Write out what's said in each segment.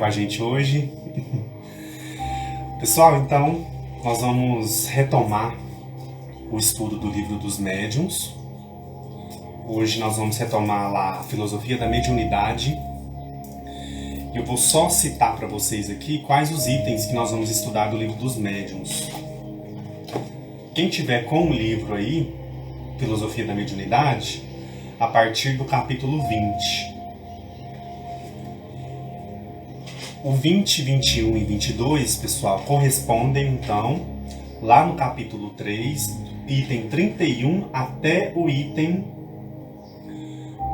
com a gente hoje. Pessoal, então, nós vamos retomar o estudo do Livro dos Médiuns. Hoje nós vamos retomar lá a filosofia da mediunidade. Eu vou só citar para vocês aqui quais os itens que nós vamos estudar do Livro dos Médiuns. Quem tiver com o livro aí, Filosofia da Mediunidade, a partir do capítulo 20. O 20, 21 e 22, pessoal, correspondem, então, lá no capítulo 3, item 31 até o item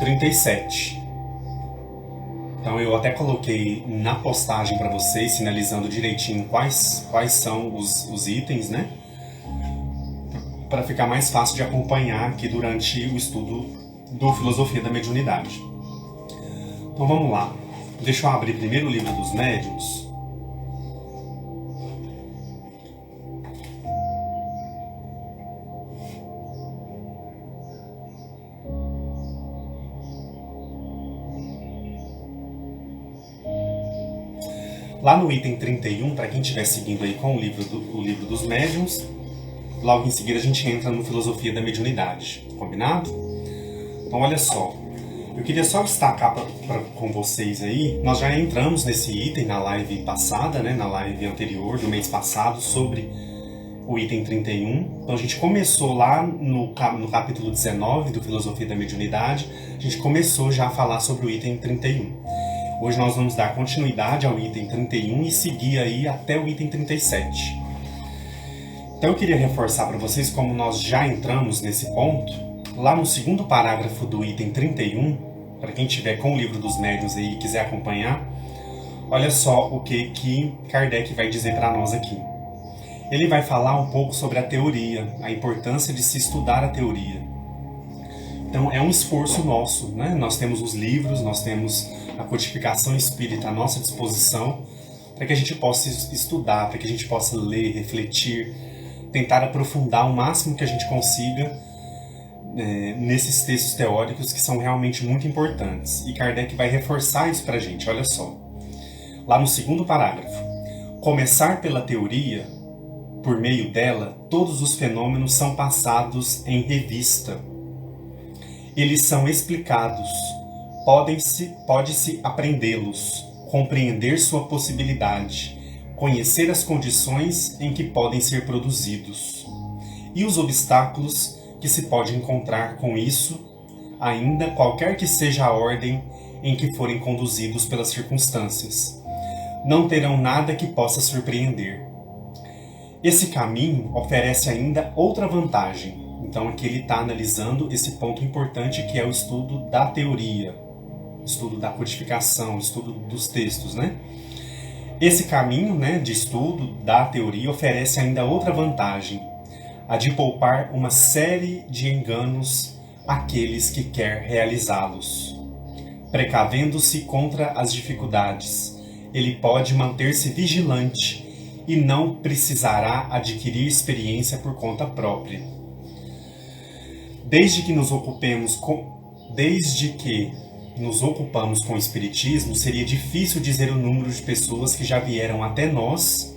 37. Então, eu até coloquei na postagem para vocês, sinalizando direitinho quais são os itens, né? Para ficar mais fácil de acompanhar aqui durante o estudo do Filosofia da Mediunidade. Então, vamos lá. Deixa eu abrir primeiro o Livro dos Médiuns. Lá no item 31, para quem estiver seguindo aí com o livro dos Médiuns, logo em seguida a gente entra no Filosofia da Mediunidade. Combinado? Então, olha só. Eu queria só destacar com vocês aí, nós já entramos nesse item na live passada, né, na live anterior do mês passado, sobre o item 31. Então a gente começou lá no capítulo 19 do Filosofia da Mediunidade, a gente começou já a falar sobre o item 31. Hoje nós vamos dar continuidade ao item 31 e seguir aí até o item 37. Então eu queria reforçar para vocês, como nós já entramos nesse ponto, lá no segundo parágrafo do item 31, para quem estiver com o Livro dos Médiuns aí e quiser acompanhar, olha só o que Kardec vai dizer para nós aqui. Ele vai falar um pouco sobre a teoria, a importância de se estudar a teoria. Então é um esforço nosso, né? Nós temos os livros, nós temos a codificação espírita à nossa disposição, para que a gente possa estudar, para que a gente possa ler, refletir, tentar aprofundar o máximo que a gente consiga nesses textos teóricos que são realmente muito importantes. E Kardec vai reforçar isso pra gente, olha só. Lá no segundo parágrafo. Começar pela teoria, por meio dela, todos os fenômenos são passados em revista. Eles são explicados, pode-se aprendê-los, compreender sua possibilidade, conhecer as condições em que podem ser produzidos, e os obstáculos que se pode encontrar com isso, ainda qualquer que seja a ordem em que forem conduzidos pelas circunstâncias. Não terão nada que possa surpreender. Esse caminho oferece ainda outra vantagem. Então aqui ele está analisando esse ponto importante que é o estudo da teoria, estudo da codificação, estudo dos textos, né? Esse caminho, né, de estudo da teoria oferece ainda outra vantagem, a de poupar uma série de enganos àqueles que quer realizá-los. Precavendo-se contra as dificuldades, ele pode manter-se vigilante e não precisará adquirir experiência por conta própria. Desde que nos ocupamos com o Espiritismo, seria difícil dizer o número de pessoas que já vieram até nós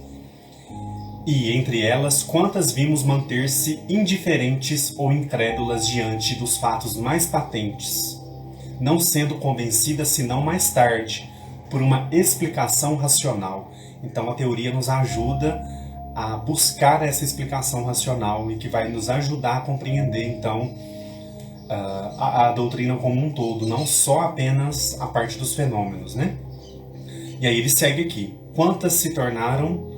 e, entre elas, quantas vimos manter-se indiferentes ou incrédulas diante dos fatos mais patentes, não sendo convencidas senão mais tarde, por uma explicação racional. Então a teoria nos ajuda a buscar essa explicação racional e que vai nos ajudar a compreender, então, a doutrina como um todo, não só apenas a parte dos fenômenos, né? E aí ele segue aqui. Quantas se tornaram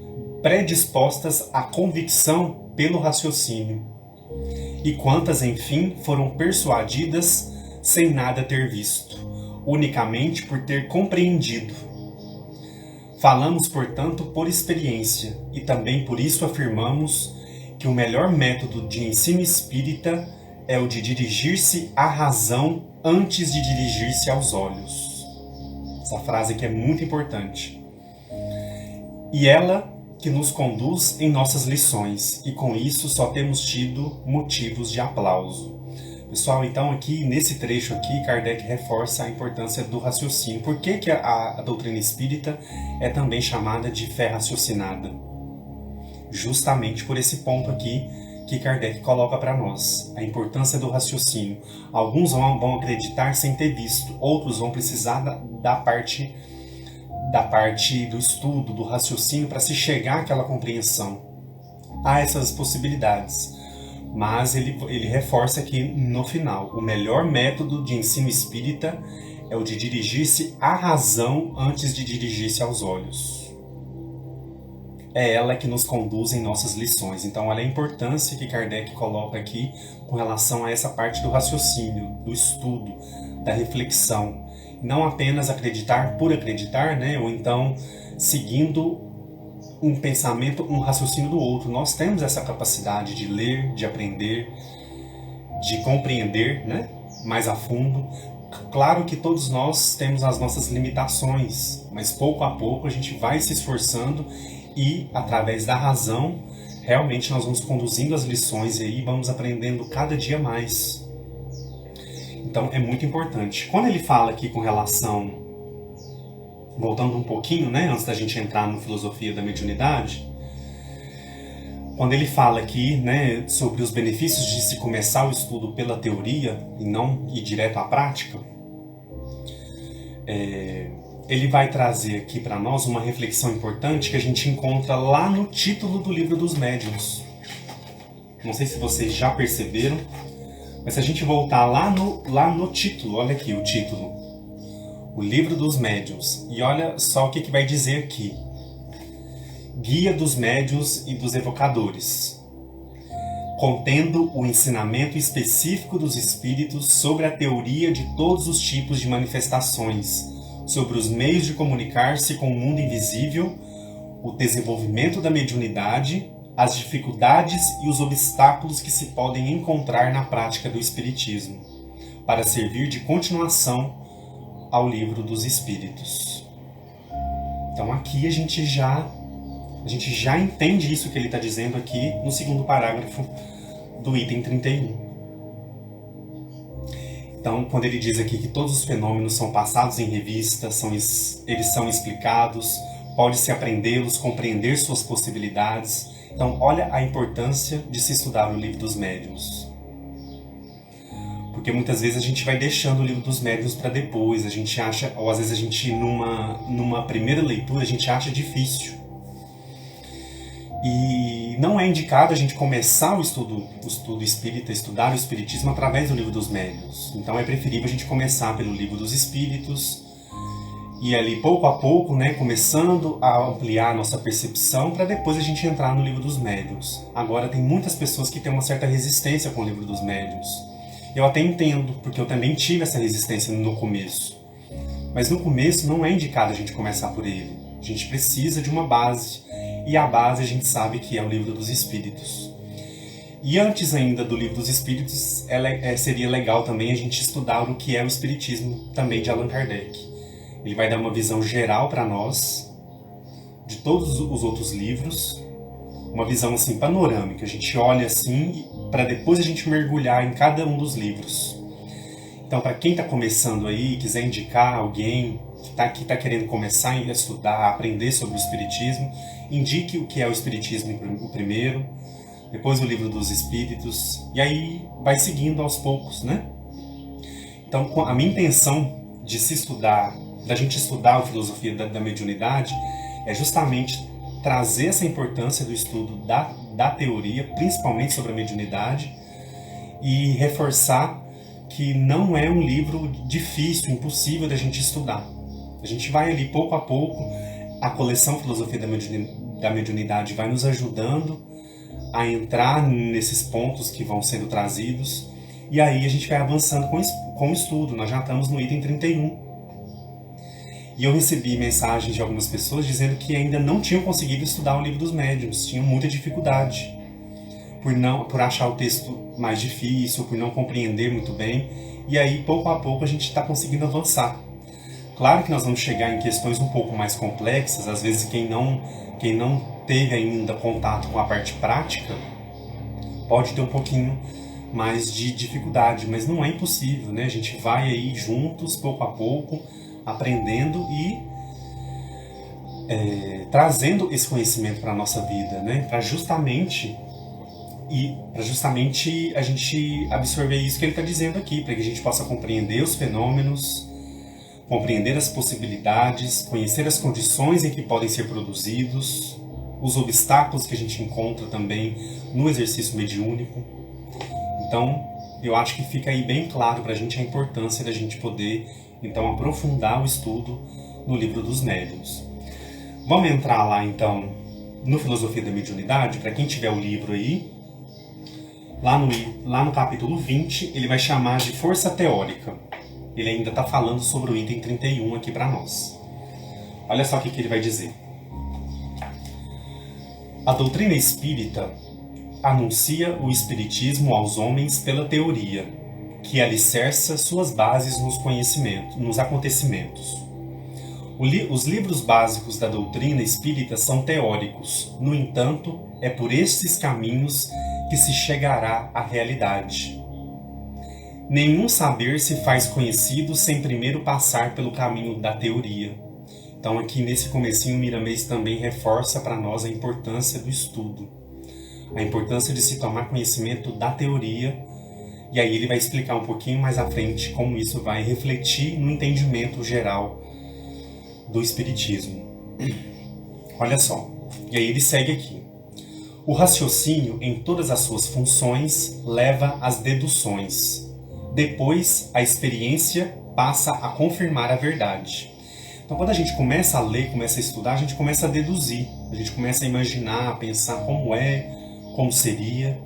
predispostas à convicção pelo raciocínio, e quantas, enfim, foram persuadidas sem nada ter visto, unicamente por ter compreendido. Falamos, portanto, por experiência, e também por isso afirmamos que o melhor método de ensino espírita é o de dirigir-se à razão antes de dirigir-se aos olhos. Essa frase aqui é muito importante. E ela que nos conduz em nossas lições, e com isso só temos tido motivos de aplauso. Pessoal, então aqui, nesse trecho aqui, Kardec reforça a importância do raciocínio. Por que a doutrina espírita é também chamada de fé raciocinada? Justamente por esse ponto aqui que Kardec coloca para nós, a importância do raciocínio. Alguns vão acreditar sem ter visto, outros vão precisar da parte do estudo, do raciocínio, para se chegar àquela compreensão. Há essas possibilidades. Mas ele reforça aqui no final, o melhor método de ensino espírita é o de dirigir-se à razão antes de dirigir-se aos olhos. É ela que nos conduz em nossas lições. Então, olha a importância que Kardec coloca aqui com relação a essa parte do raciocínio, do estudo, da reflexão. Não apenas acreditar por acreditar, né? Ou então seguindo um pensamento, um raciocínio do outro. Nós temos essa capacidade de ler, de aprender, de compreender, né, mais a fundo. Claro que todos nós temos as nossas limitações, mas pouco a pouco a gente vai se esforçando e, através da razão, realmente nós vamos conduzindo as lições e aí vamos aprendendo cada dia mais. Então é muito importante. Quando ele fala aqui com relação, voltando um pouquinho, né, antes da gente entrar no Filosofia da Mediunidade, quando ele fala aqui, né, sobre os benefícios de se começar o estudo pela teoria e não ir direto à prática, ele vai trazer aqui para nós uma reflexão importante que a gente encontra lá no título do Livro dos Médiuns. Não sei se vocês já perceberam, mas se a gente voltar lá no título, olha aqui o título, o Livro dos Médiuns, e olha só o que vai dizer aqui. Guia dos Médiuns e dos Evocadores, contendo o ensinamento específico dos espíritos sobre a teoria de todos os tipos de manifestações, sobre os meios de comunicar-se com o mundo invisível, o desenvolvimento da mediunidade, as dificuldades e os obstáculos que se podem encontrar na prática do espiritismo, para servir de continuação ao Livro dos Espíritos. Então aqui a gente já entende isso que ele está dizendo aqui no segundo parágrafo do item 31. Então, quando ele diz aqui que todos os fenômenos são passados em revista, eles são explicados, pode-se aprendê-los, compreender suas possibilidades. Então, olha a importância de se estudar o Livro dos Médiuns. Porque muitas vezes a gente vai deixando o Livro dos Médiuns para depois, a gente acha, ou às vezes a gente, numa primeira leitura, a gente acha difícil. E não é indicado a gente começar o estudo espírita, estudar o espiritismo através do Livro dos Médiuns. Então é preferível a gente começar pelo Livro dos Espíritos, e ali pouco a pouco, né, começando a ampliar a nossa percepção, para depois a gente entrar no Livro dos Médiuns. Agora tem muitas pessoas que têm uma certa resistência com o Livro dos Médiuns. Eu até entendo, porque eu também tive essa resistência no começo. Mas no começo não é indicado a gente começar por ele. A gente precisa de uma base. E a base a gente sabe que é o Livro dos Espíritos. E antes ainda do Livro dos Espíritos, seria legal também a gente estudar o que é o Espiritismo, também de Allan Kardec. Ele vai dar uma visão geral para nós, de todos os outros livros, uma visão assim panorâmica. A gente olha assim para depois a gente mergulhar em cada um dos livros. Então, para quem está começando aí, quiser indicar alguém que tá querendo começar a estudar, a aprender sobre o Espiritismo, indique o que é o Espiritismo o primeiro, depois o Livro dos Espíritos, e aí vai seguindo aos poucos, né? Então, a minha intenção de da gente estudar a filosofia da mediunidade, é justamente trazer essa importância do estudo da teoria, principalmente sobre a mediunidade, e reforçar que não é um livro difícil, impossível da gente estudar. A gente vai ali pouco a pouco, a coleção Filosofia da Mediunidade vai nos ajudando a entrar nesses pontos que vão sendo trazidos, e aí a gente vai avançando com o estudo. Nós já estamos no item 31. E eu recebi mensagens de algumas pessoas dizendo que ainda não tinham conseguido estudar o Livro dos Médiuns, tinham muita dificuldade, por achar o texto mais difícil, por não compreender muito bem, e aí pouco a pouco a gente está conseguindo avançar. Claro que nós vamos chegar em questões um pouco mais complexas, às vezes quem não teve ainda contato com a parte prática pode ter um pouquinho mais de dificuldade, mas não é impossível, né? A gente vai aí juntos, pouco a pouco, aprendendo e trazendo esse conhecimento para a nossa vida, né? Para justamente a gente absorver isso que ele está dizendo aqui, para que a gente possa compreender os fenômenos, compreender as possibilidades, conhecer as condições em que podem ser produzidos, os obstáculos que a gente encontra também no exercício mediúnico. Então, eu acho que fica aí bem claro para a gente a importância da gente poder, então, aprofundar o estudo no livro dos médiuns. Vamos entrar lá, então, no Filosofia da Mediunidade. Para quem tiver o livro aí, lá no capítulo 20, ele vai chamar de força teórica. Ele ainda está falando sobre o item 31 aqui para nós. Olha só o que ele vai dizer. A doutrina espírita anuncia o espiritismo aos homens pela teoria, que alicerça suas bases nos acontecimentos. Os livros básicos da doutrina espírita são teóricos, no entanto, é por estes caminhos que se chegará à realidade. Nenhum saber se faz conhecido sem primeiro passar pelo caminho da teoria. Então aqui nesse comecinho, Miramês também reforça para nós a importância do estudo, a importância de se tomar conhecimento da teoria, e aí ele vai explicar um pouquinho mais à frente como isso vai refletir no entendimento geral do Espiritismo. Olha só, e aí ele segue aqui. O raciocínio, em todas as suas funções, leva às deduções. Depois, a experiência passa a confirmar a verdade. Então, quando a gente começa a ler, começa a estudar, a gente começa a deduzir. A gente começa a imaginar, a pensar como seria.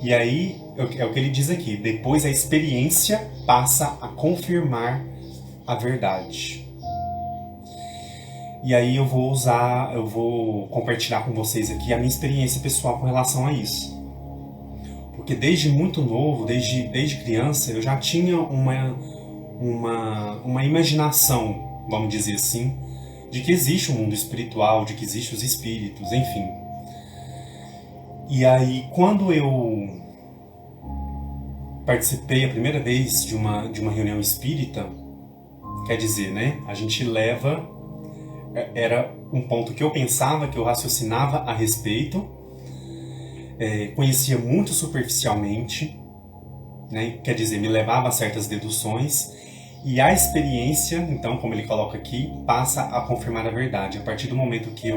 E aí, é o que ele diz aqui. Depois, a experiência passa a confirmar a verdade. E aí eu vou compartilhar com vocês aqui a minha experiência pessoal com relação a isso. Porque desde muito novo, desde criança, eu já tinha uma imaginação, vamos dizer assim, de que existe um mundo espiritual, de que existem os espíritos, enfim. E aí, quando eu participei a primeira vez de uma reunião espírita, quer dizer, né, a gente era um ponto que eu pensava, que eu raciocinava a respeito, conhecia muito superficialmente, né? Quer dizer, me levava a certas deduções, e a experiência, então, como ele coloca aqui, passa a confirmar a verdade. A partir do momento que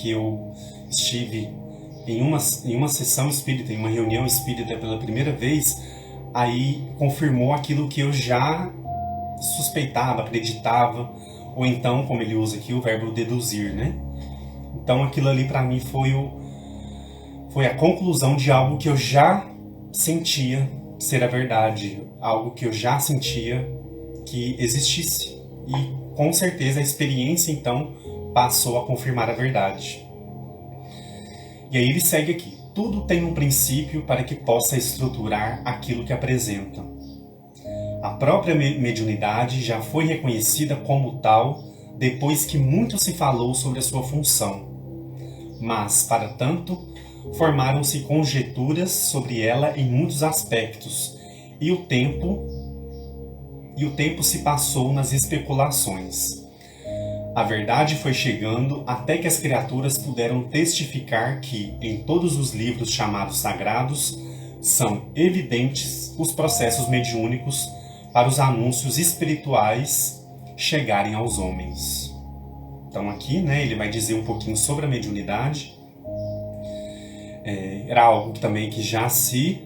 eu estive em uma sessão espírita, em uma reunião espírita pela primeira vez, aí confirmou aquilo que eu já suspeitava, acreditava, ou então, como ele usa aqui, o verbo deduzir, né? Então aquilo ali para mim foi a conclusão de algo que eu já sentia ser a verdade, algo que eu já sentia que existisse. E com certeza a experiência então passou a confirmar a verdade. E aí ele segue aqui. Tudo tem um princípio para que possa estruturar aquilo que apresenta. A própria mediunidade já foi reconhecida como tal depois que muito se falou sobre a sua função. Mas, para tanto, formaram-se conjecturas sobre ela em muitos aspectos, e o tempo se passou nas especulações. A verdade foi chegando até que as criaturas puderam testificar que, em todos os livros chamados sagrados, são evidentes os processos mediúnicos para os anúncios espirituais chegarem aos homens. Então aqui, né, ele vai dizer um pouquinho sobre a mediunidade. Era algo também que já se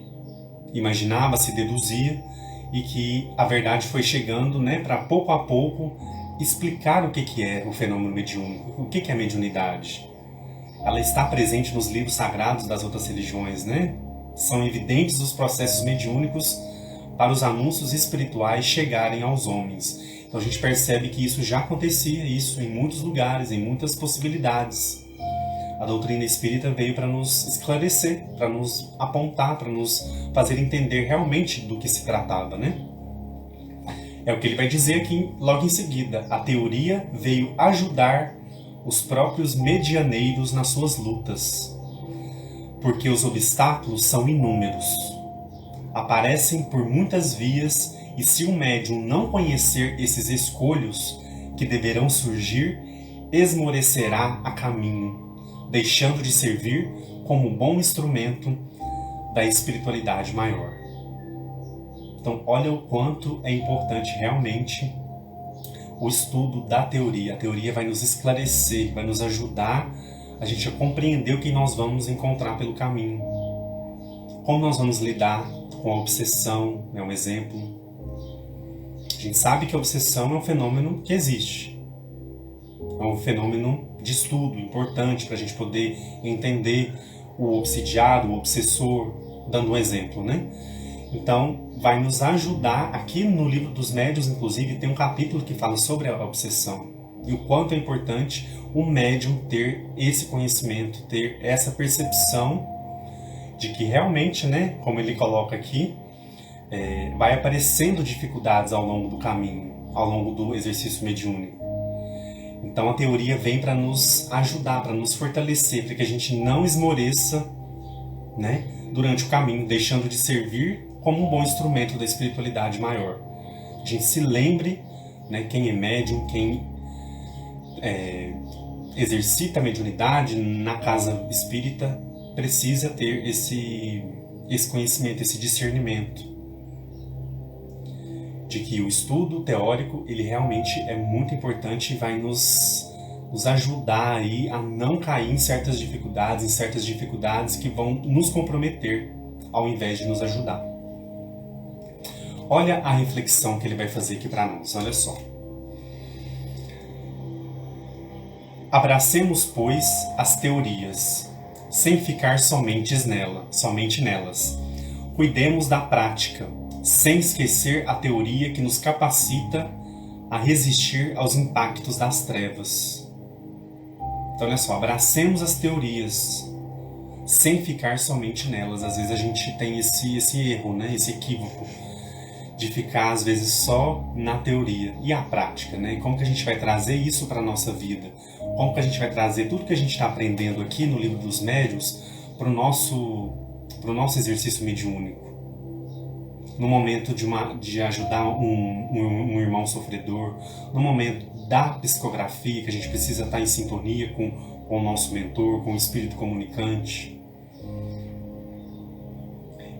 imaginava, se deduzia, e que a verdade foi chegando, né, para pouco a pouco explicar o que é o fenômeno mediúnico, o que é a mediunidade. Ela está presente nos livros sagrados das outras religiões, né? São evidentes os processos mediúnicos para os anúncios espirituais chegarem aos homens. Então a gente percebe que isso já acontecia, isso em muitos lugares, em muitas possibilidades. A doutrina espírita veio para nos esclarecer, para nos apontar, para nos fazer entender realmente do que se tratava, né? É o que ele vai dizer aqui logo em seguida. A teoria veio ajudar os próprios medianeiros nas suas lutas, porque os obstáculos são inúmeros. aparecem por muitas vias e se o médium não conhecer esses escolhos que deverão surgir, esmorecerá a caminho, deixando de servir como bom instrumento da espiritualidade maior. Então, olha o quanto é importante realmente o estudo da teoria. A teoria vai nos esclarecer, vai nos ajudar a gente a compreender o que nós vamos encontrar pelo caminho. Como nós vamos lidar com a obsessão, é um exemplo. A gente sabe que a obsessão é um fenômeno que existe. É um fenômeno de estudo importante para a gente poder entender o obsidiado, o obsessor, dando um exemplo, né? Então, vai nos ajudar, aqui no livro dos médiuns, inclusive, tem um capítulo que fala sobre a obsessão e o quanto é importante o médium ter esse conhecimento, ter essa percepção de que realmente, né, como ele coloca aqui, vai aparecendo dificuldades ao longo do caminho, ao longo do exercício mediúnico. Então a teoria vem para nos ajudar, para nos fortalecer, para que a gente não esmoreça, né, durante o caminho, deixando de servir como um bom instrumento da espiritualidade maior. A gente se lembre, né, quem é médium, quem exercita a mediunidade na casa espírita, precisa ter esse conhecimento, esse discernimento de que o estudo teórico ele realmente é muito importante e vai nos ajudar aí a não cair em certas dificuldades que vão nos comprometer ao invés de nos ajudar. Olha a reflexão que ele vai fazer aqui para nós, olha só. Abracemos, pois, as teorias, sem ficar somente nelas. Cuidemos da prática, sem esquecer a teoria que nos capacita a resistir aos impactos das trevas. Então, olha só, abracemos as teorias, sem ficar somente nelas. Às vezes a gente tem esse erro, né? Esse equívoco de ficar, às vezes, só na teoria. E a prática, né? Como que a gente vai trazer isso para a nossa vida? Como que a gente vai trazer tudo que a gente está aprendendo aqui no Livro dos Médiuns para o nosso exercício mediúnico? No momento de ajudar um irmão sofredor, no momento da psicografia, que a gente precisa estar em sintonia com o nosso mentor, com o espírito comunicante.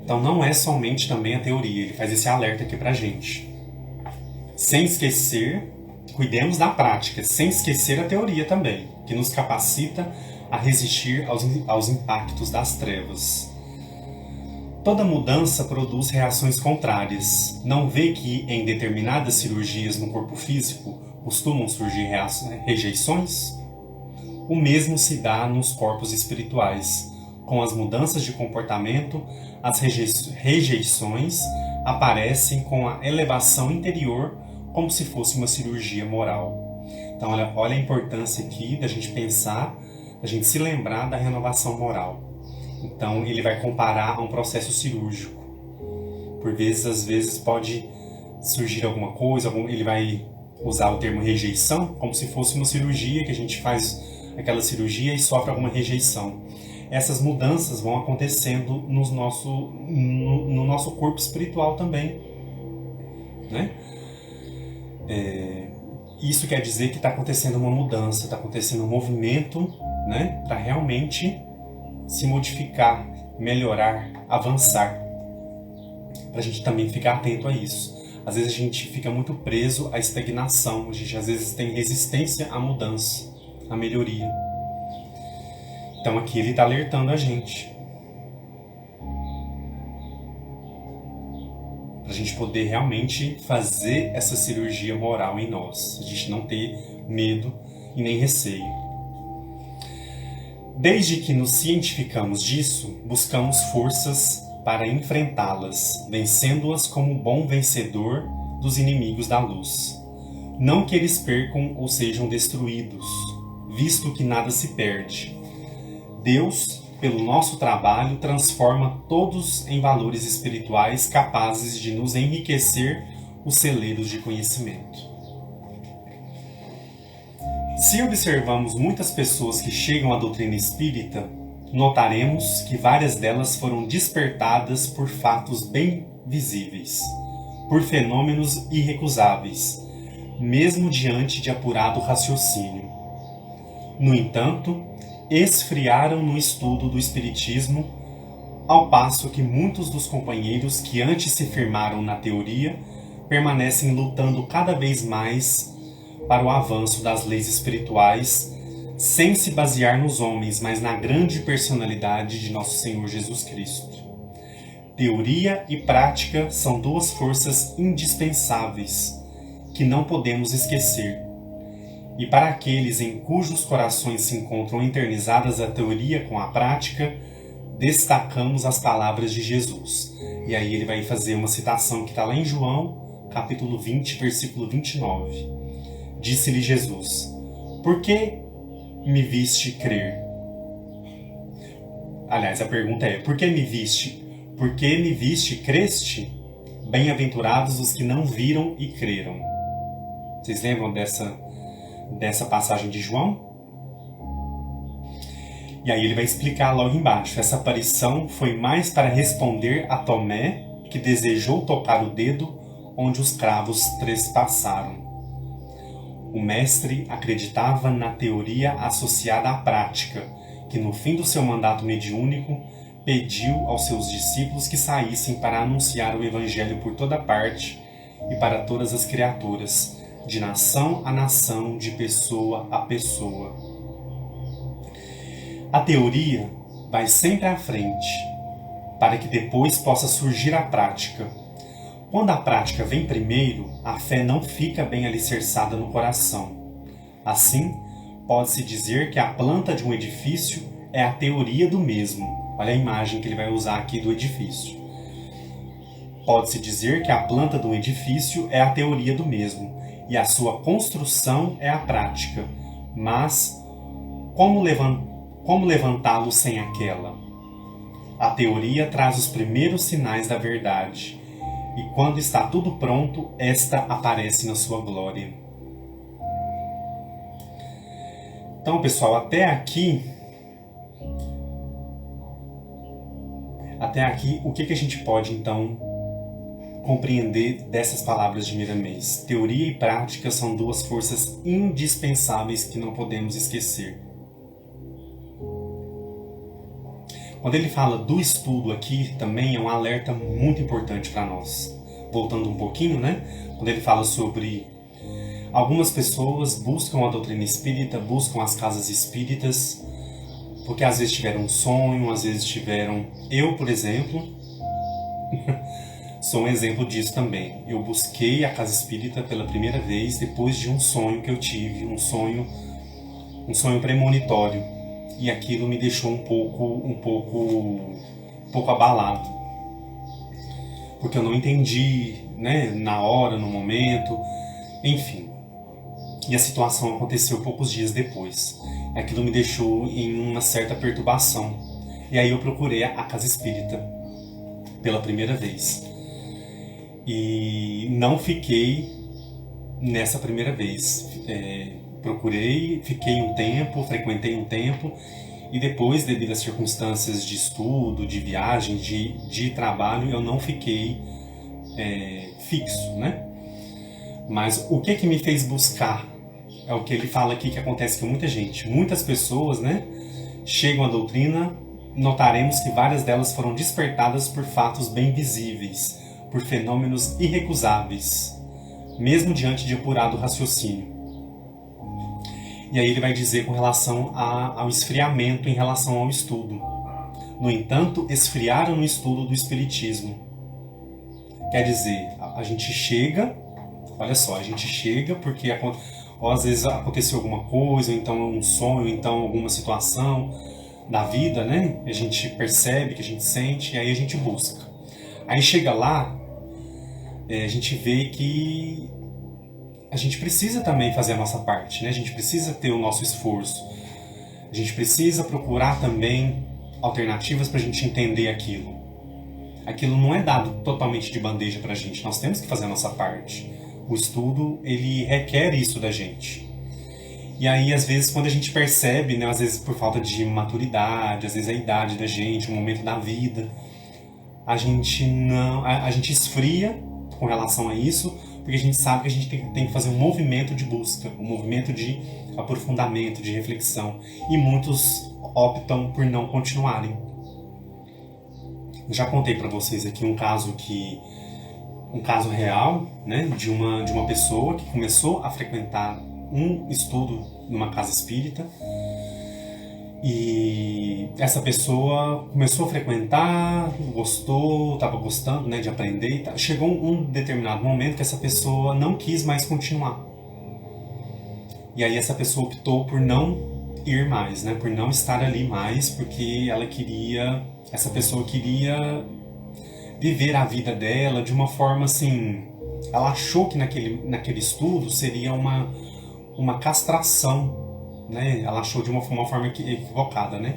Então não é somente também a teoria, ele faz esse alerta aqui pra gente. Sem esquecer, cuidemos da prática, sem esquecer a teoria também, que nos capacita a resistir aos impactos das trevas. Toda mudança produz reações contrárias. Não vê que em determinadas cirurgias no corpo físico costumam surgir rejeições? O mesmo se dá nos corpos espirituais. Com as mudanças de comportamento, as rejeições aparecem com a elevação interior, como se fosse uma cirurgia moral. Então, olha a importância aqui da gente pensar, da gente se lembrar da renovação moral. Então, ele vai comparar a um processo cirúrgico. Por vezes, às vezes, pode surgir alguma coisa, ele vai usar o termo rejeição, como se fosse uma cirurgia, que a gente faz aquela cirurgia e sofre alguma rejeição. Essas mudanças vão acontecendo no nosso corpo espiritual também, né? Isso quer dizer que está acontecendo uma mudança, está acontecendo um movimento, né, para realmente se modificar, melhorar, avançar. Para a gente também ficar atento a isso. Às vezes a gente fica muito preso à estagnação, a gente às vezes tem resistência à mudança, à melhoria. Então aqui ele está alertando a gente. Para a gente poder realmente fazer essa cirurgia moral em nós. A gente não ter medo e nem receio. Desde que nos cientificamos disso, buscamos forças para enfrentá-las, vencendo-as como bom vencedor dos inimigos da luz. Não que eles percam ou sejam destruídos, visto que nada se perde. Deus, pelo nosso trabalho, transforma todos em valores espirituais capazes de nos enriquecer os celeiros de conhecimento. Se observamos muitas pessoas que chegam à doutrina espírita, notaremos que várias delas foram despertadas por fatos bem visíveis, por fenômenos irrecusáveis, mesmo diante de apurado raciocínio. No entanto, esfriaram no estudo do Espiritismo, ao passo que muitos dos companheiros que antes se firmaram na teoria permanecem lutando cada vez mais para o avanço das leis espirituais, sem se basear nos homens, mas na grande personalidade de nosso Senhor Jesus Cristo. Teoria e prática são duas forças indispensáveis que não podemos esquecer. E para aqueles em cujos corações se encontram enternizadas a teoria com a prática, destacamos as palavras de Jesus. E aí ele vai fazer uma citação que está lá em João, capítulo 20, versículo 29. Disse-lhe Jesus: por que me viste crer? Aliás, a pergunta é: por que me viste? Por que me viste, creste? Bem-aventurados os que não viram e creram. Vocês lembram dessa passagem de João? E aí ele vai explicar logo embaixo. Essa aparição foi mais para responder a Tomé, que desejou tocar o dedo onde os cravos trespassaram. O mestre acreditava na teoria associada à prática, que no fim do seu mandato mediúnico pediu aos seus discípulos que saíssem para anunciar o evangelho por toda parte e para todas as criaturas, de nação a nação, de pessoa a pessoa. A teoria vai sempre à frente, para que depois possa surgir a prática. Quando a prática vem primeiro, a fé não fica bem alicerçada no coração. Assim, pode-se dizer que a planta de um edifício é a teoria do mesmo. Olha a imagem que ele vai usar aqui do edifício. Pode-se dizer que a planta do edifício é a teoria do mesmo, e a sua construção é a prática. Mas, como levantá-lo sem aquela? A teoria traz os primeiros sinais da verdade, e quando está tudo pronto, esta aparece na sua glória. Então, pessoal, até aqui, o que a gente pode, então, compreender dessas palavras de Miramês? Teoria e prática são duas forças indispensáveis que não podemos esquecer. Quando ele fala do estudo aqui, também é um alerta muito importante para nós. Voltando um pouquinho, né? Quando ele fala sobre algumas pessoas buscam a doutrina espírita, buscam as casas espíritas, porque às vezes tiveram um sonho, às vezes tiveram... Eu, por exemplo, sou um exemplo disso também. Eu busquei a casa espírita pela primeira vez depois de um sonho que eu tive, um sonho premonitório. E aquilo me deixou um pouco abalado. Porque eu não entendi, né, na hora, no momento, enfim. E a situação aconteceu poucos dias depois. Aquilo me deixou em uma certa perturbação. E aí eu procurei a casa espírita pela primeira vez. E não fiquei nessa primeira vez. Procurei, fiquei um tempo, frequentei um tempo, e depois, devido às circunstâncias de estudo, de viagem, de trabalho, eu não fiquei fixo, né? Mas o que me fez buscar? É o que ele fala aqui que acontece com muita gente. Muitas pessoas, né, chegam à doutrina, notaremos que várias delas foram despertadas por fatos bem visíveis, por fenômenos irrecusáveis, mesmo diante de apurado raciocínio. E aí ele vai dizer com relação ao esfriamento em relação ao estudo. No entanto, esfriaram no estudo do Espiritismo. Quer dizer, a gente chega, olha só, a gente chega porque às vezes aconteceu alguma coisa, ou então um sonho, ou então alguma situação da vida, né? A gente percebe, que a gente sente, e aí a gente busca. Aí chega lá, a gente vê que a gente precisa também fazer a nossa parte, né? A gente precisa ter o nosso esforço. A gente precisa procurar também alternativas para a gente entender aquilo. Aquilo não é dado totalmente de bandeja para a gente. Nós temos que fazer a nossa parte. O estudo, ele requer isso da gente. E aí, às vezes, quando a gente percebe, né, às vezes por falta de maturidade, às vezes a idade da gente, o momento da vida, a gente não, a gente esfria com relação a isso, porque a gente sabe que a gente tem que fazer um movimento de busca, um movimento de aprofundamento, de reflexão, e muitos optam por não continuarem. Eu já contei para vocês aqui um caso real, né, de uma pessoa que começou a frequentar um estudo numa casa espírita, e essa pessoa começou a frequentar, gostou, estava gostando, né, de aprender. Chegou um determinado momento que essa pessoa não quis mais continuar. E aí essa pessoa optou por não ir mais, né, por não estar ali mais, porque essa pessoa queria viver a vida dela de uma forma assim. Ela achou que naquele estudo seria uma castração, né? Ela achou de uma forma equivocada, né?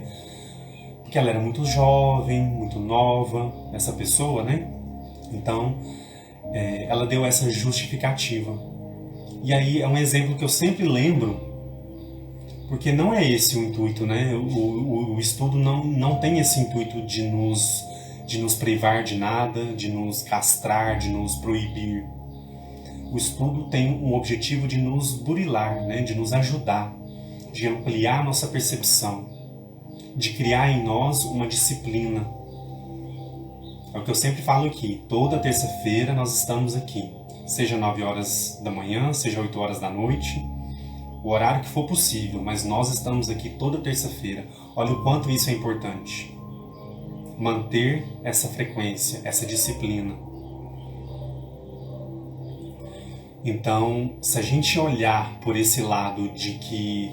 Porque ela era muito jovem, muito nova, essa pessoa, né? Então, ela deu essa justificativa. E aí é um exemplo que eu sempre lembro, porque não é esse o intuito, né? O estudo não tem esse intuito de nos privar de nada, de nos castrar, de nos proibir. O estudo tem um objetivo de nos burilar, né? De nos ajudar, de ampliar nossa percepção, de criar em nós uma disciplina. É o que eu sempre falo aqui, toda terça-feira nós estamos aqui, seja 9 horas da manhã, seja 8 horas da noite, o horário que for possível, mas nós estamos aqui toda terça-feira. Olha o quanto isso é importante. Manter essa frequência, essa disciplina. Então, se a gente olhar por esse lado de que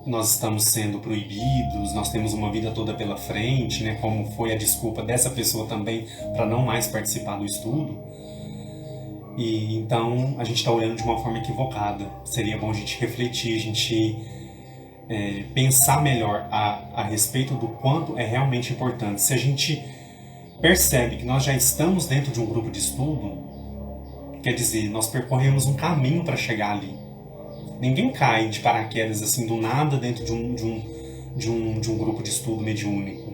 nós estamos sendo proibidos, nós temos uma vida toda pela frente, né, como foi a desculpa dessa pessoa também para não mais participar do estudo, e então a gente está olhando de uma forma equivocada. Seria bom a gente refletir, a gente pensar melhor a respeito do quanto é realmente importante. Se a gente percebe que nós já estamos dentro de um grupo de estudo, quer dizer, nós percorremos um caminho para chegar ali. Ninguém cai de paraquedas assim do nada dentro de um grupo de estudo mediúnico,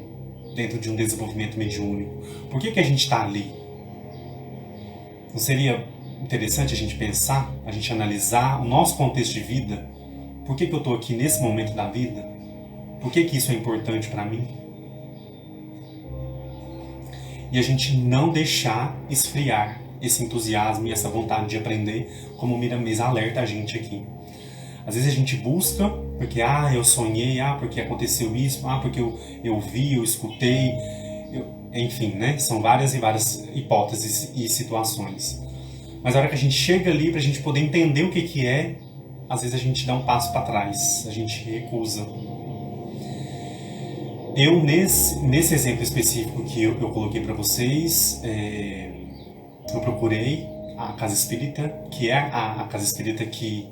dentro de um desenvolvimento mediúnico. Por que a gente está ali? Não seria interessante a gente pensar, a gente analisar o nosso contexto de vida? Por que eu estou aqui nesse momento da vida? Por que isso é importante para mim? E a gente não deixar esfriar esse entusiasmo e essa vontade de aprender, como o Miramês alerta a gente aqui. Às vezes a gente busca porque eu sonhei, porque aconteceu isso, porque eu vi, eu escutei, enfim, né? São várias e várias hipóteses e situações. Mas a hora que a gente chega ali para a gente poder entender o que é, às vezes a gente dá um passo para trás, a gente recusa. Eu, nesse exemplo específico que eu coloquei para vocês, eu procurei a Casa Espírita, que é a Casa Espírita que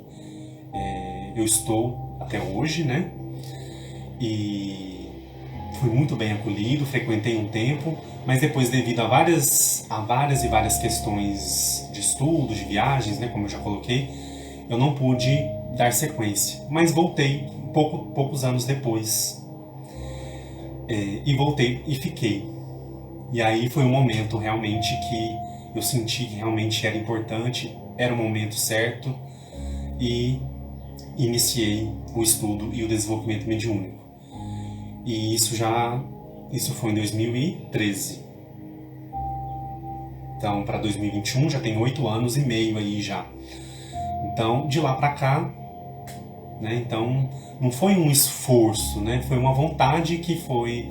eu estou até hoje, né? E fui muito bem acolhido, frequentei um tempo, mas depois, devido a várias e várias questões de estudo, de viagens, né, como eu já coloquei, eu não pude dar sequência. Mas voltei poucos anos depois. E voltei e fiquei. E aí foi um momento realmente que eu senti que realmente era importante, era o momento certo, e iniciei o estudo e o desenvolvimento mediúnico. E isso foi em 2013. Então, para 2021 já tem 8 anos e meio aí já. Então, de lá para cá, né? Então, não foi um esforço, né? Foi uma vontade que foi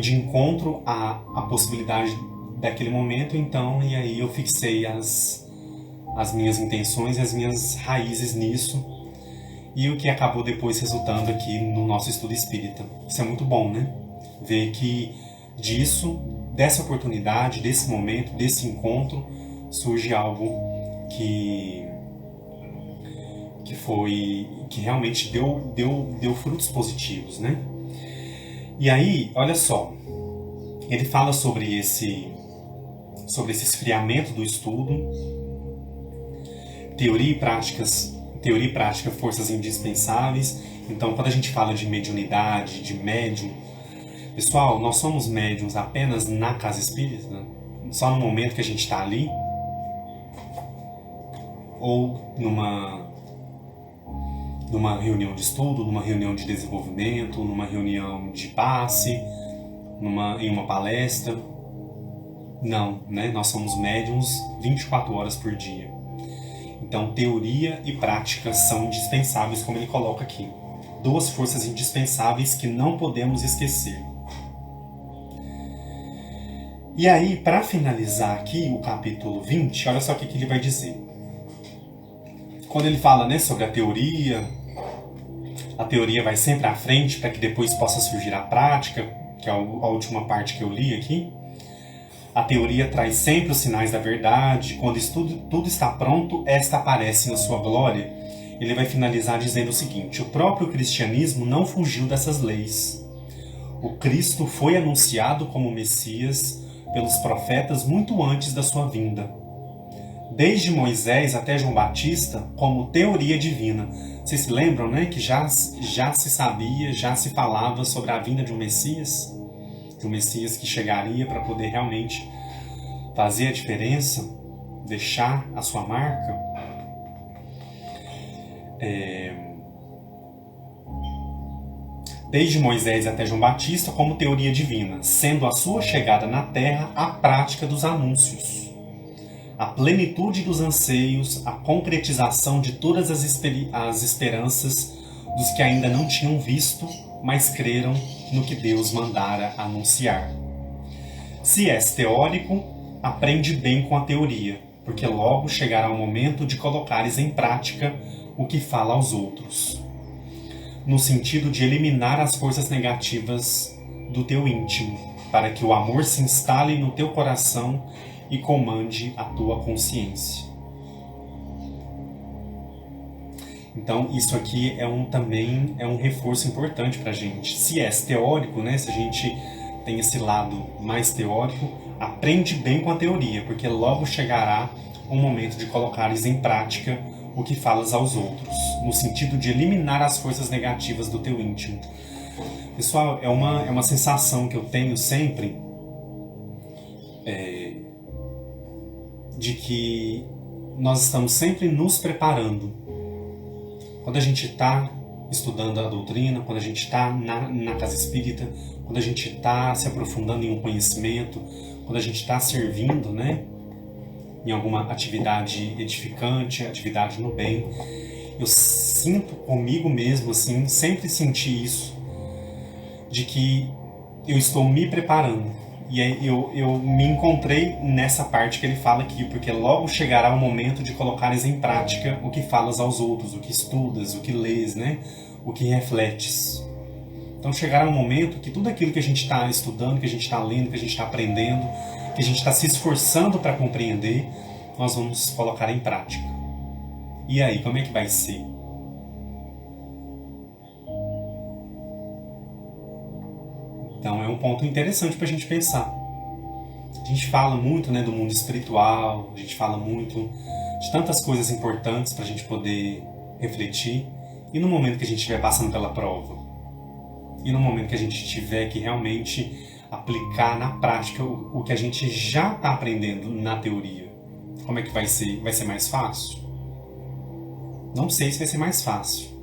de encontro à possibilidade daquele momento. Então, e aí eu fixei as minhas intenções e as minhas raízes nisso, e o que acabou depois resultando aqui no nosso estudo espírita. Isso é muito bom, né? Ver que dessa oportunidade, desse momento, desse encontro, surge algo que realmente deu frutos positivos, né? E aí, olha só, ele fala sobre esse esfriamento do estudo, teoria e práticas Teoria e prática, forças indispensáveis. Então, quando a gente fala de mediunidade, de médium, pessoal, nós somos médiums apenas na casa espírita, né? Só no momento que a gente está ali, ou numa reunião de estudo, numa reunião de desenvolvimento, numa reunião de passe, em uma palestra. Não, né? Nós somos médiums 24 horas por dia. Então, teoria e prática são indispensáveis, como ele coloca aqui. 2 forças indispensáveis que não podemos esquecer. E aí, para finalizar aqui o capítulo 20, olha só o que ele vai dizer. Quando ele fala, né, sobre a teoria vai sempre à frente para que depois possa surgir a prática, que é a última parte que eu li aqui. A teoria traz sempre os sinais da verdade. Quando tudo está pronto, esta aparece na sua glória. Ele vai finalizar dizendo o seguinte: o próprio cristianismo não fugiu dessas leis. O Cristo foi anunciado como Messias pelos profetas muito antes da sua vinda. Desde Moisés até João Batista, como teoria divina. Vocês se lembram, né, que já se sabia, já se falava sobre a vinda de um Messias? De um Messias que chegaria para poder realmente fazer a diferença, deixar a sua marca. Desde Moisés até João Batista, como teoria divina, sendo a sua chegada na Terra a prática dos anúncios, a plenitude dos anseios, a concretização de todas as esperanças dos que ainda não tinham visto, mas creram no que Deus mandara anunciar. Se és teórico, aprende bem com a teoria, porque logo chegará o momento de colocares em prática o que fala aos outros, no sentido de eliminar as forças negativas do teu íntimo, para que o amor se instale no teu coração e comande a tua consciência. Então, isso aqui também é um reforço importante para a gente. Se és teórico, né, se a gente tem esse lado mais teórico, aprende bem com a teoria, porque logo chegará o momento de colocares em prática o que falas aos outros, no sentido de eliminar as forças negativas do teu íntimo. Pessoal, é uma sensação que eu tenho sempre, de que nós estamos sempre nos preparando. Quando a gente está estudando a doutrina, quando a gente está na casa espírita, quando a gente está se aprofundando em um conhecimento, quando a gente está servindo, né, em alguma atividade edificante, atividade no bem, eu sinto comigo mesmo, assim, sempre senti isso, de que eu estou me preparando. E aí eu me encontrei nessa parte que ele fala aqui, porque logo chegará o momento de colocares em prática o que falas aos outros, o que estudas, o que lês, né? O que refletes. Então chegará um momento que tudo aquilo que a gente está estudando, que a gente está lendo, que a gente está aprendendo, que a gente está se esforçando para compreender, nós vamos colocar em prática. E aí, como é que vai ser? Então é um ponto interessante para a gente pensar. A gente fala muito, né, do mundo espiritual, a gente fala muito de tantas coisas importantes para a gente poder refletir. E no momento que a gente estiver passando pela prova? E no momento que a gente tiver que realmente aplicar na prática o que a gente já está aprendendo na teoria? Como é que vai ser? Vai ser mais fácil? Não sei se vai ser mais fácil.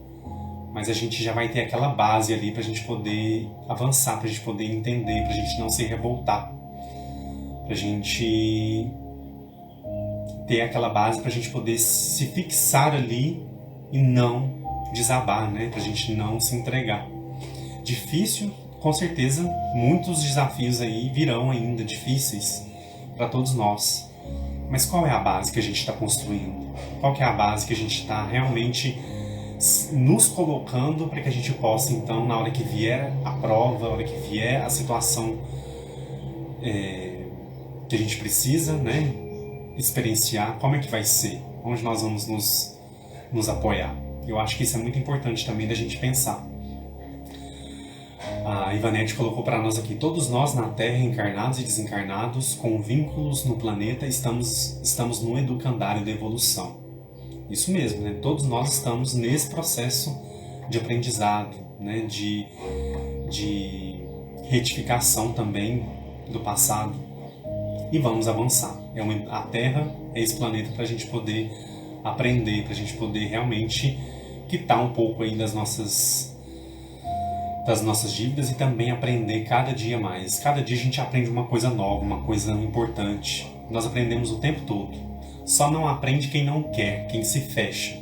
Mas a gente já vai ter aquela base ali para a gente poder avançar, para a gente poder entender, para a gente não se revoltar. Para a gente ter aquela base para a gente poder se fixar ali e não desabar, né? Para a gente não se entregar. Difícil, com certeza, muitos desafios aí virão ainda difíceis para todos nós. Mas qual é a base que a gente está construindo? Qual que é a base que a gente está realmente nos colocando para que a gente possa, então, na hora que vier a prova, na hora que vier a situação que a gente precisa, né, experienciar, como é que vai ser? Onde nós vamos nos apoiar? Eu acho que isso é muito importante também da gente pensar. A Ivanete colocou para nós aqui: todos nós na Terra, encarnados e desencarnados, com vínculos no planeta, estamos no educandário da evolução. Isso mesmo, né? Todos nós estamos nesse processo de aprendizado, né? De retificação também do passado. E vamos avançar. A Terra é esse planeta para a gente poder aprender, para a gente poder realmente quitar um pouco aí das nossas dívidas e também aprender cada dia mais. Cada dia a gente aprende uma coisa nova, uma coisa importante. Nós aprendemos o tempo todo. Só não aprende quem não quer, quem se fecha.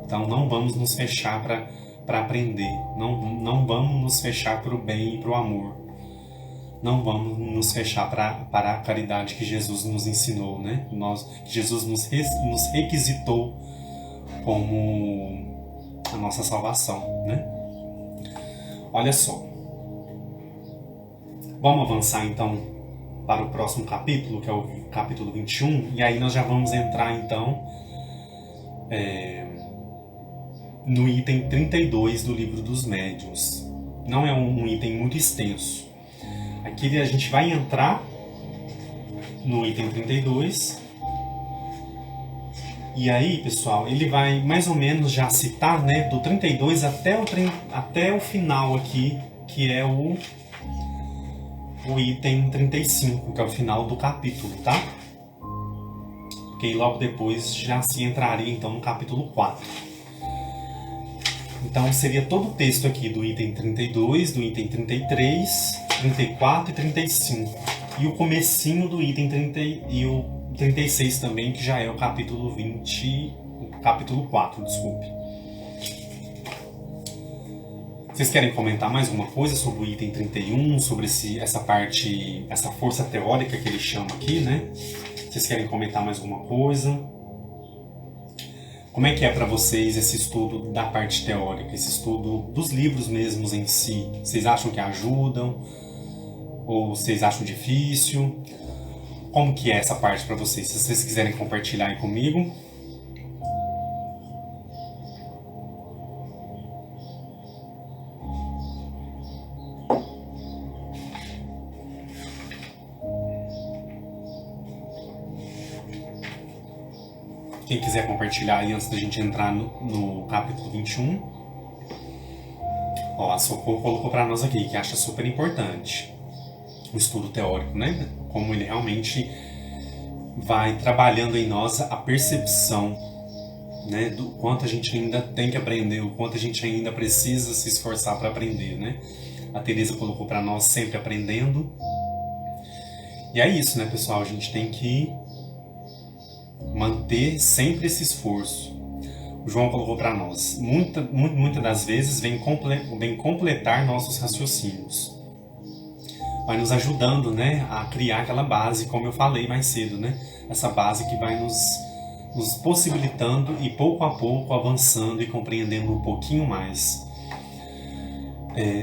Então não vamos nos fechar para aprender. Não vamos nos fechar para o bem e para o amor. Não vamos nos fechar para a caridade que Jesus nos ensinou, né? Que Jesus nos requisitou como a nossa salvação, né? Olha só. Vamos avançar então para o próximo capítulo, que é o capítulo 21, e aí nós já vamos entrar então no item 32 do Livro dos Médiuns. Não é um item muito extenso. Aqui a gente vai entrar no item 32. E aí, pessoal, ele vai mais ou menos já citar, né, do 32 até o final aqui, que é o item 35, que é o final do capítulo, tá? Porque logo depois já se entraria então no capítulo 4. Então seria todo o texto aqui do item 32, do item 33, 34 e 35. E o comecinho do item 30 e o 36 também, que já é o capítulo 20, o capítulo 4, desculpe. Vocês querem comentar mais alguma coisa sobre o item 31, sobre essa parte, essa força teórica que ele chama aqui, né? Vocês querem comentar mais alguma coisa? Como é que é para vocês esse estudo da parte teórica, esse estudo dos livros mesmos em si? Vocês acham que ajudam? Ou vocês acham difícil? Como que é essa parte para vocês? Se vocês quiserem compartilhar aí comigo. Quem quiser compartilhar aí antes da gente entrar no capítulo 21. Ó, a Socorro colocou para nós aqui, que acha super importante o estudo teórico, né? Como ele realmente vai trabalhando em nós a percepção, né, do quanto a gente ainda tem que aprender, o quanto a gente ainda precisa se esforçar para aprender, né? A Teresa colocou para nós sempre aprendendo. E é isso, né, pessoal? A gente tem que manter sempre esse esforço. O João colocou para nós, muitas das vezes vem completar nossos raciocínios. Vai nos ajudando, né, a criar aquela base, como eu falei mais cedo, né? Essa base que vai nos possibilitando e pouco a pouco avançando e compreendendo um pouquinho mais.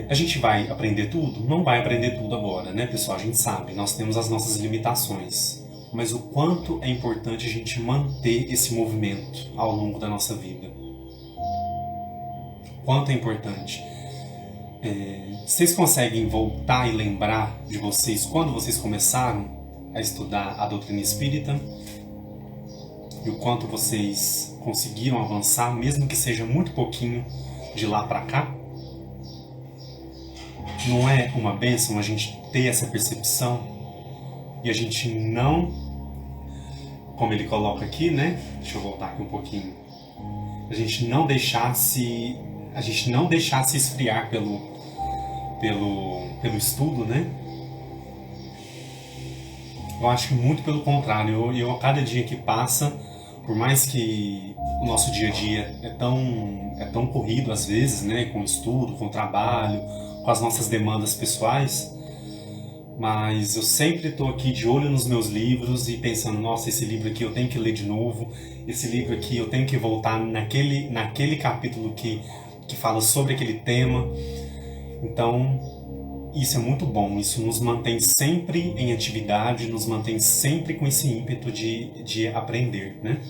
A gente vai aprender tudo? Não vai aprender tudo agora, né, pessoal? A gente sabe, nós temos as nossas limitações. Mas o quanto é importante a gente manter esse movimento ao longo da nossa vida. Quanto é importante. Vocês conseguem voltar e lembrar de vocês quando vocês começaram a estudar a doutrina espírita? E o quanto vocês conseguiram avançar, mesmo que seja muito pouquinho, de lá para cá? Não é uma bênção a gente ter essa percepção? E a gente não, como ele coloca aqui, né? Deixa eu voltar aqui um pouquinho. A gente não deixar se esfriar pelo estudo, né? Eu acho que muito pelo contrário. Eu a cada dia que passa, por mais que o nosso dia a dia é tão corrido às vezes, né? Com o estudo, com o trabalho, com as nossas demandas pessoais, mas eu sempre estou aqui de olho nos meus livros e pensando, nossa, esse livro aqui eu tenho que ler de novo, esse livro aqui eu tenho que voltar naquele capítulo que fala sobre aquele tema. Então, isso é muito bom, isso nos mantém sempre em atividade, nos mantém sempre com esse ímpeto de aprender, né?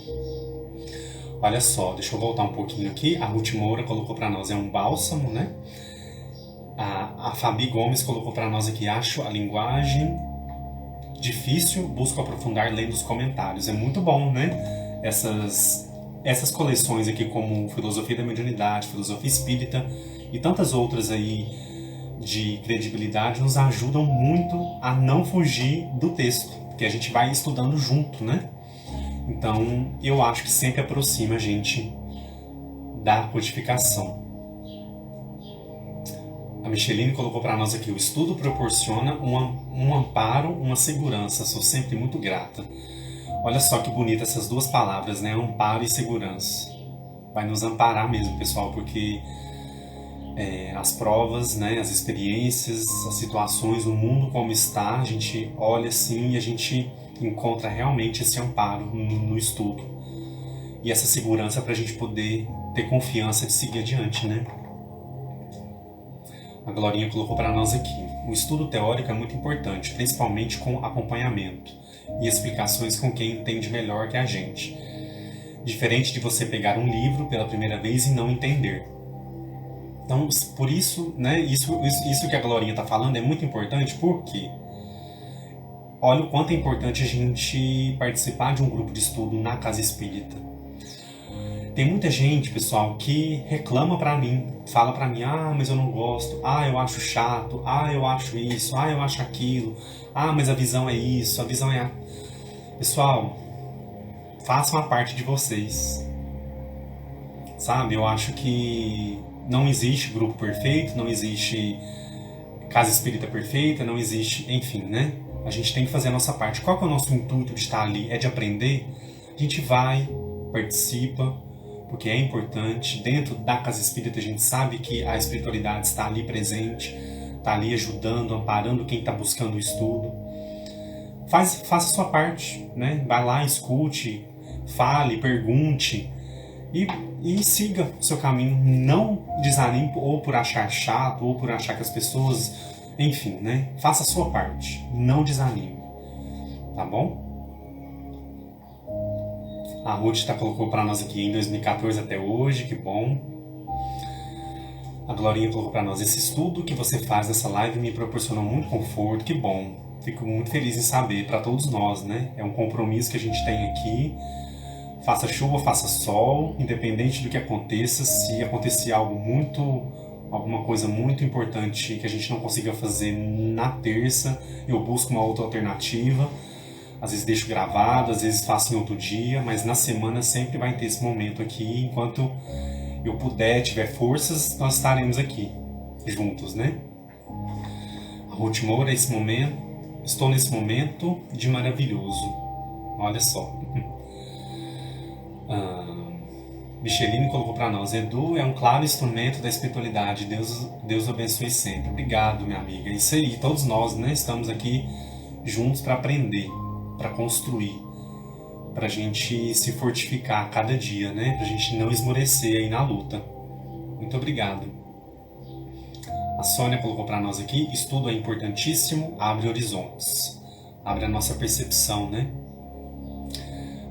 Olha só, deixa eu voltar um pouquinho aqui. A Ruth Moura colocou para nós, é um bálsamo, né? A Fabi Gomes colocou para nós aqui, acho a linguagem difícil, busco aprofundar lendo os comentários. É muito bom, né? essas coleções aqui, como Filosofia da Mediunidade, Filosofia Espírita e tantas outras aí de credibilidade, nos ajudam muito a não fugir do texto, que a gente vai estudando junto, né? Então, eu acho que sempre aproxima a gente da codificação. A Micheline colocou para nós aqui: o estudo proporciona um amparo, uma segurança. Sou sempre muito grata. Olha só que bonita essas duas palavras, né? Amparo e segurança. Vai nos amparar mesmo, pessoal, porque as provas, né, as experiências, as situações, o mundo como está, a gente olha assim e a gente encontra realmente esse amparo no estudo. E essa segurança para a gente poder ter confiança de seguir adiante, né? A Glorinha colocou para nós aqui: o estudo teórico é muito importante, principalmente com acompanhamento e explicações com quem entende melhor que a gente. Diferente de você pegar um livro pela primeira vez e não entender. Então, por isso, né, isso que a Glorinha está falando é muito importante, porque olha o quanto é importante a gente participar de um grupo de estudo na casa espírita. Tem muita gente, pessoal, que reclama pra mim, fala pra mim: ah, mas eu não gosto, ah, eu acho chato, ah, eu acho isso, ah, eu acho aquilo, ah, mas a visão é isso, a visão é... Pessoal, façam a parte de vocês, sabe? Eu acho que não existe grupo perfeito, não existe casa espírita perfeita, não existe, enfim, né? A gente tem que fazer a nossa parte. Qual que é o nosso intuito de estar ali? É de aprender? A gente vai, participa, porque é importante. Dentro da casa espírita a gente sabe que a espiritualidade está ali presente, está ali ajudando, amparando quem está buscando o estudo. Faça a sua parte, né? Vai lá, escute, fale, pergunte e siga o seu caminho. Não desanime ou por achar chato, ou por achar que as pessoas... Enfim, né? Faça a sua parte. Não desanime. Tá bom? A Ruth colocou para nós aqui em 2014 até hoje, que bom. A Glorinha colocou para nós: esse estudo que você faz nessa live me proporcionou muito conforto, que bom. Fico muito feliz em saber, para todos nós, né? É um compromisso que a gente tem aqui. Faça chuva, faça sol, independente do que aconteça, se acontecer alguma coisa muito importante que a gente não consiga fazer na terça, eu busco uma outra alternativa. Às vezes deixo gravado, às vezes faço em outro dia, mas na semana sempre vai ter esse momento aqui. Enquanto eu puder, tiver forças, nós estaremos aqui juntos, né? A Ruth Moura, estou nesse momento de maravilhoso. Olha só. Micheline colocou para nós: Edu é um claro instrumento da espiritualidade. Deus abençoe sempre. Obrigado, minha amiga. Isso aí, todos nós, né, estamos aqui juntos para aprender, para construir, para a gente se fortificar a cada dia, né? Para a gente não esmorecer aí na luta. Muito obrigado. A Sônia colocou para nós aqui: estudo é importantíssimo, abre horizontes, abre a nossa percepção, né?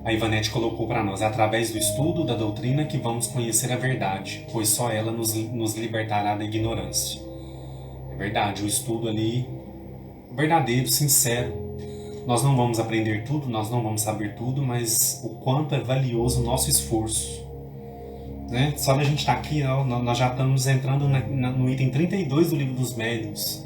A Ivanete colocou para nós: é através do estudo da doutrina que vamos conhecer a verdade, pois só ela nos libertará da ignorância. É verdade, o estudo ali, verdadeiro, sincero. Nós não vamos aprender tudo, nós não vamos saber tudo, mas o quanto é valioso o nosso esforço, né? Só da gente estar aqui, nós já estamos entrando no item 32 do Livro dos Médiuns.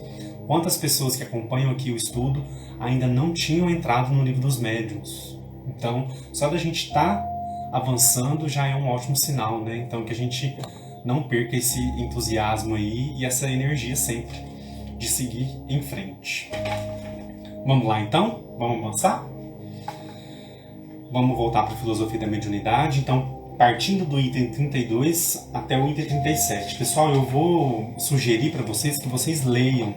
Quantas pessoas que acompanham aqui o estudo ainda não tinham entrado no Livro dos Médiuns? Então, só da gente estar avançando já é um ótimo sinal, né? Então, que a gente não perca esse entusiasmo aí e essa energia sempre de seguir em frente. Vamos lá, então? Vamos avançar? Vamos voltar para a filosofia da mediunidade. Então, partindo do item 32 até o item 37. Pessoal, eu vou sugerir para vocês que vocês leiam.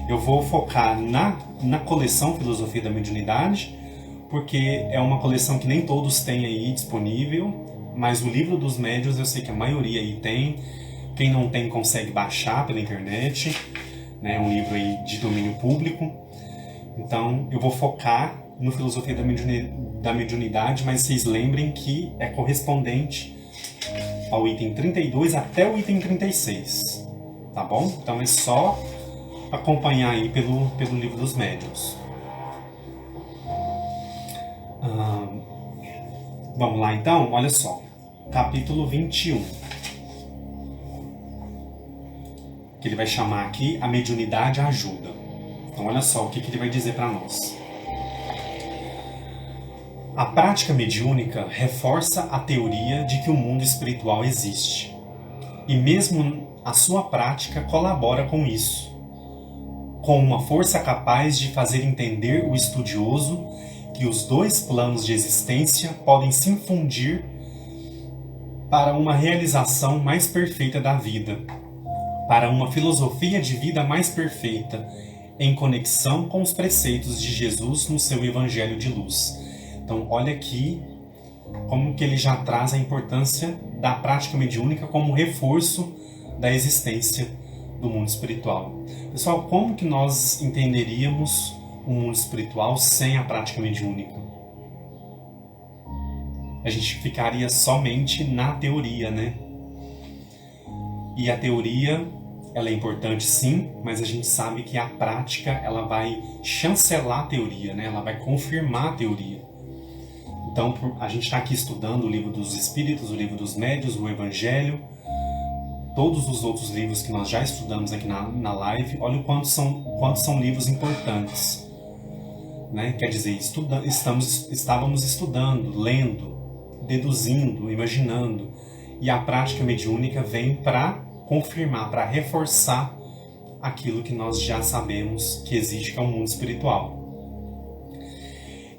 Eu vou focar na coleção Filosofia da Mediunidade, porque é uma coleção que nem todos têm aí disponível, mas o Livro dos Médiuns eu sei que a maioria aí tem. Quem não tem consegue baixar pela internet, né? É um livro aí de domínio público. Então eu vou focar no Filosofia da Mediunidade, mas vocês lembrem que é correspondente ao item 32 até o item 36, tá bom? Então é só acompanhar aí pelo Livro dos Médiuns. Vamos lá então? Olha só. Capítulo 21. Que ele vai chamar aqui a mediunidade ajuda. Então olha só o que ele vai dizer para nós. A prática mediúnica reforça a teoria de que o mundo espiritual existe. E mesmo a sua prática colabora com isso, com uma força capaz de fazer entender o estudioso que os dois planos de existência podem se fundir para uma realização mais perfeita da vida, para uma filosofia de vida mais perfeita, em conexão com os preceitos de Jesus no seu Evangelho de Luz. Então, olha aqui como que ele já traz a importância da prática mediúnica como reforço da existência do mundo espiritual. Pessoal, como que nós entenderíamos o mundo espiritual sem a prática mediúnica? A gente ficaria somente na teoria, né? E a teoria, ela é importante sim, mas a gente sabe que a prática, ela vai chancelar a teoria, né? Ela vai confirmar a teoria. Então, a gente está aqui estudando o Livro dos Espíritos, o Livro dos Médiuns, o Evangelho, todos os outros livros que nós já estudamos aqui na live. Olha o quanto são livros importantes, né? Quer dizer, estávamos estudando, lendo, deduzindo, imaginando. E a prática mediúnica vem para confirmar, para reforçar aquilo que nós já sabemos que existe, que é o mundo espiritual.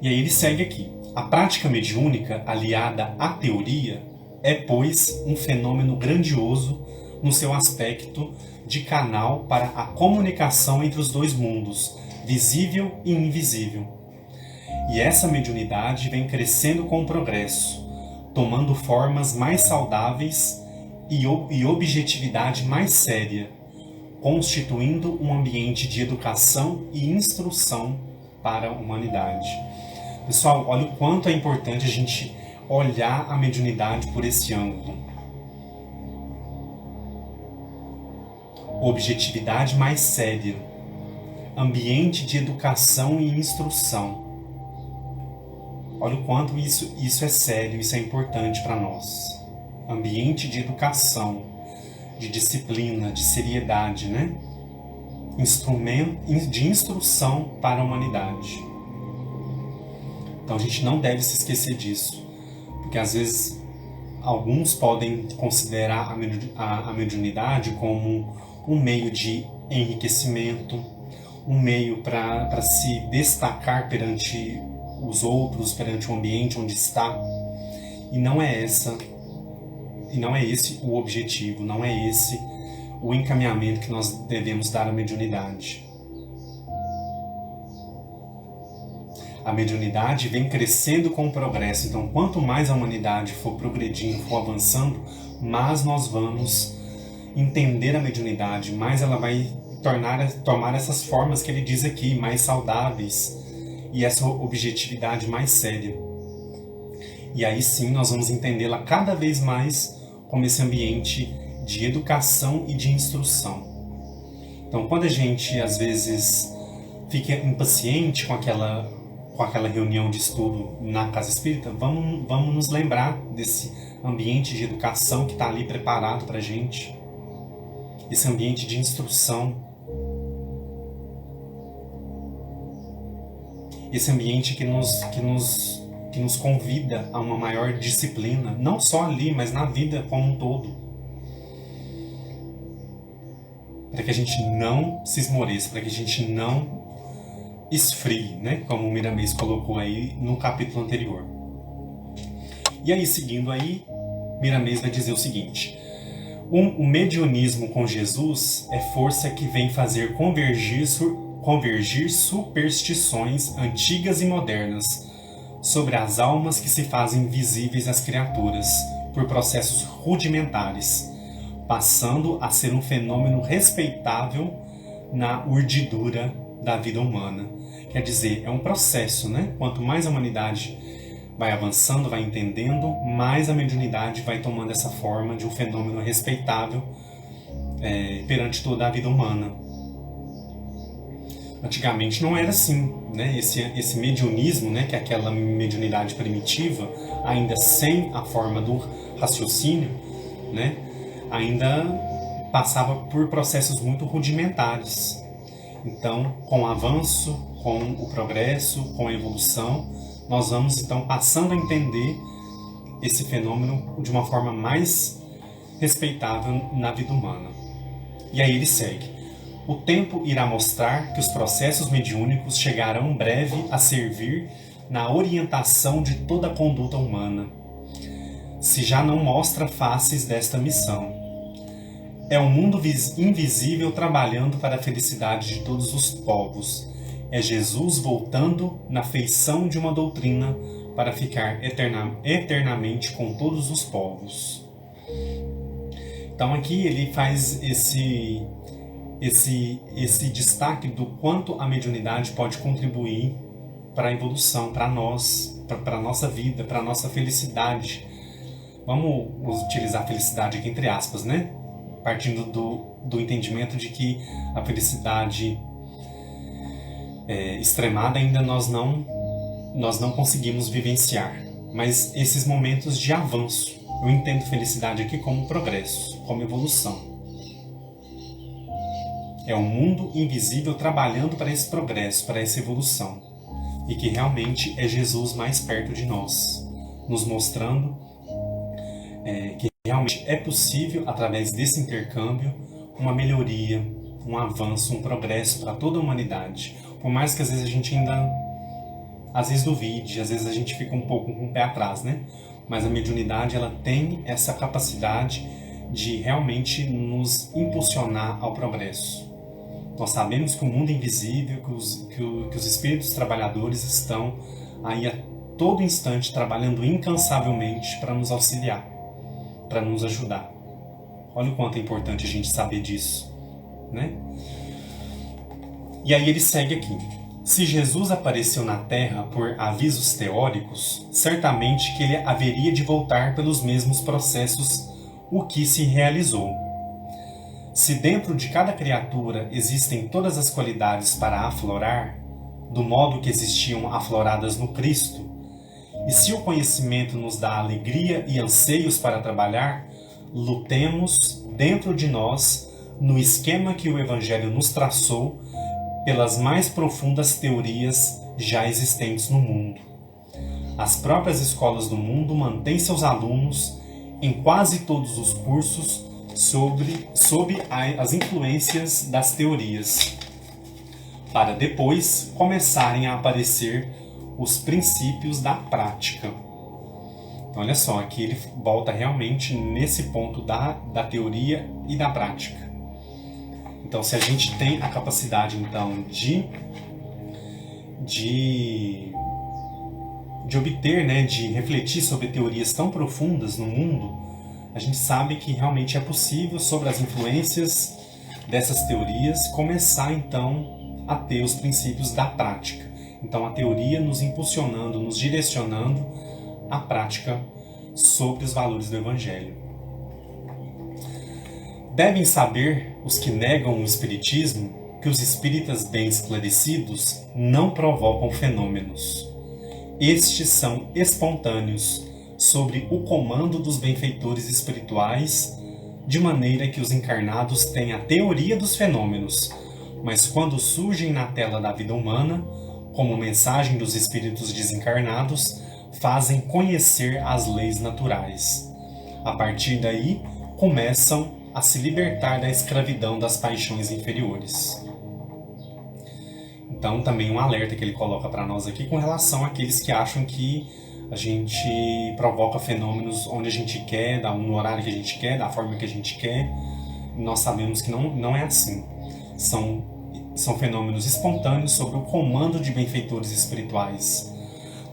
E aí ele segue aqui. A prática mediúnica, aliada à teoria, é, pois, um fenômeno grandioso no seu aspecto de canal para a comunicação entre os dois mundos, visível e invisível. E essa mediunidade vem crescendo com o progresso, tomando formas mais saudáveis e objetividade mais séria, constituindo um ambiente de educação e instrução para a humanidade. Pessoal, olha o quanto é importante a gente olhar a mediunidade por esse ângulo. Objetividade mais séria, ambiente de educação e instrução. Olha o quanto isso é sério, isso é importante para nós. Ambiente de educação, de disciplina, de seriedade, né? Instrumento de instrução para a humanidade. Então a gente não deve se esquecer disso, porque às vezes alguns podem considerar a mediunidade como um meio de enriquecimento, um meio para se destacar perante os outros, perante o ambiente onde está. E não é esse o objetivo, não é esse o encaminhamento que nós devemos dar à mediunidade. A mediunidade vem crescendo com o progresso. Então, quanto mais a humanidade for progredindo, for avançando, mais nós vamos entender a mediunidade, mais ela vai tomar essas formas que ele diz aqui, mais saudáveis, e essa objetividade mais séria. E aí sim nós vamos entendê-la cada vez mais como esse ambiente de educação e de instrução. Então, quando a gente às vezes fica impaciente com aquela reunião de estudo na Casa Espírita, vamos nos lembrar desse ambiente de educação que está ali preparado para a gente, esse ambiente de instrução, esse ambiente que nos convida a uma maior disciplina, não só ali, mas na vida como um todo, para que a gente não se esmoreça, para que a gente não esfrie, né? Como o Miramês colocou aí no capítulo anterior. E aí, seguindo aí, Miramês vai dizer o seguinte: o mediunismo com Jesus é força que vem fazer convergir superstições antigas e modernas sobre as almas que se fazem visíveis às criaturas por processos rudimentares, passando a ser um fenômeno respeitável na urdidura da vida humana. Quer dizer, é um processo, né? Quanto mais a humanidade vai avançando, vai entendendo, mais a mediunidade vai tomando essa forma de um fenômeno respeitável perante toda a vida humana. Antigamente não era assim, né? Esse mediunismo, né? Que é aquela mediunidade primitiva, ainda sem a forma do raciocínio, né? Ainda passava por processos muito rudimentares. Então, com o avanço, com o progresso, com a evolução, nós vamos então passando a entender esse fenômeno de uma forma mais respeitável na vida humana. E aí ele segue. O tempo irá mostrar que os processos mediúnicos chegarão breve a servir na orientação de toda a conduta humana, se já não mostra faces desta missão. É um mundo invisível trabalhando para a felicidade de todos os povos. É Jesus voltando na feição de uma doutrina para ficar eternamente com todos os povos. Então aqui ele faz esse destaque do quanto a mediunidade pode contribuir para a evolução, para nós, para a nossa vida, para a nossa felicidade. Vamos utilizar felicidade aqui entre aspas, né? Partindo do entendimento de que a felicidade extremada ainda nós não conseguimos vivenciar. Mas esses momentos de avanço, eu entendo felicidade aqui como progresso, como evolução. É um mundo invisível trabalhando para esse progresso, para essa evolução. E que realmente é Jesus mais perto de nós, nos mostrando que realmente é possível, através desse intercâmbio, uma melhoria, um avanço, um progresso para toda a humanidade. Por mais que às vezes a gente ainda duvide, às vezes a gente fica um pouco com o pé atrás, né? Mas a mediunidade, ela tem essa capacidade de realmente nos impulsionar ao progresso. Nós sabemos que o mundo é invisível, que os espíritos trabalhadores estão aí a todo instante trabalhando incansavelmente para nos auxiliar, para nos ajudar. Olha o quanto é importante a gente saber disso, né? E aí ele segue aqui. Se Jesus apareceu na Terra por avisos teóricos, certamente que ele haveria de voltar pelos mesmos processos, o que se realizou. Se dentro de cada criatura existem todas as qualidades para aflorar, do modo que existiam afloradas no Cristo, e se o conhecimento nos dá alegria e anseios para trabalhar, lutemos dentro de nós, no esquema que o Evangelho nos traçou, pelas mais profundas teorias já existentes no mundo. As próprias escolas do mundo mantêm seus alunos em quase todos os cursos sob as influências das teorias, para depois começarem a aparecer os princípios da prática. Então, olha só, aqui ele volta realmente nesse ponto da teoria e da prática. Então, se a gente tem a capacidade, então, de obter, né, de refletir sobre teorias tão profundas no mundo, a gente sabe que realmente é possível, sobre as influências dessas teorias, começar, então, a ter os princípios da prática. Então, a teoria nos impulsionando, nos direcionando à prática sobre os valores do Evangelho. Devem saber os que negam o Espiritismo que os espíritas bem esclarecidos não provocam fenômenos. Estes são espontâneos, sobre o comando dos benfeitores espirituais, de maneira que os encarnados têm a teoria dos fenômenos, mas quando surgem na tela da vida humana, como mensagem dos espíritos desencarnados, fazem conhecer as leis naturais. A partir daí, começam a se libertar da escravidão das paixões inferiores. Então, também um alerta que ele coloca para nós aqui com relação àqueles que acham que a gente provoca fenômenos onde a gente quer, no horário que a gente quer, da forma que a gente quer. Nós sabemos que não é assim. São fenômenos espontâneos sob o comando de benfeitores espirituais.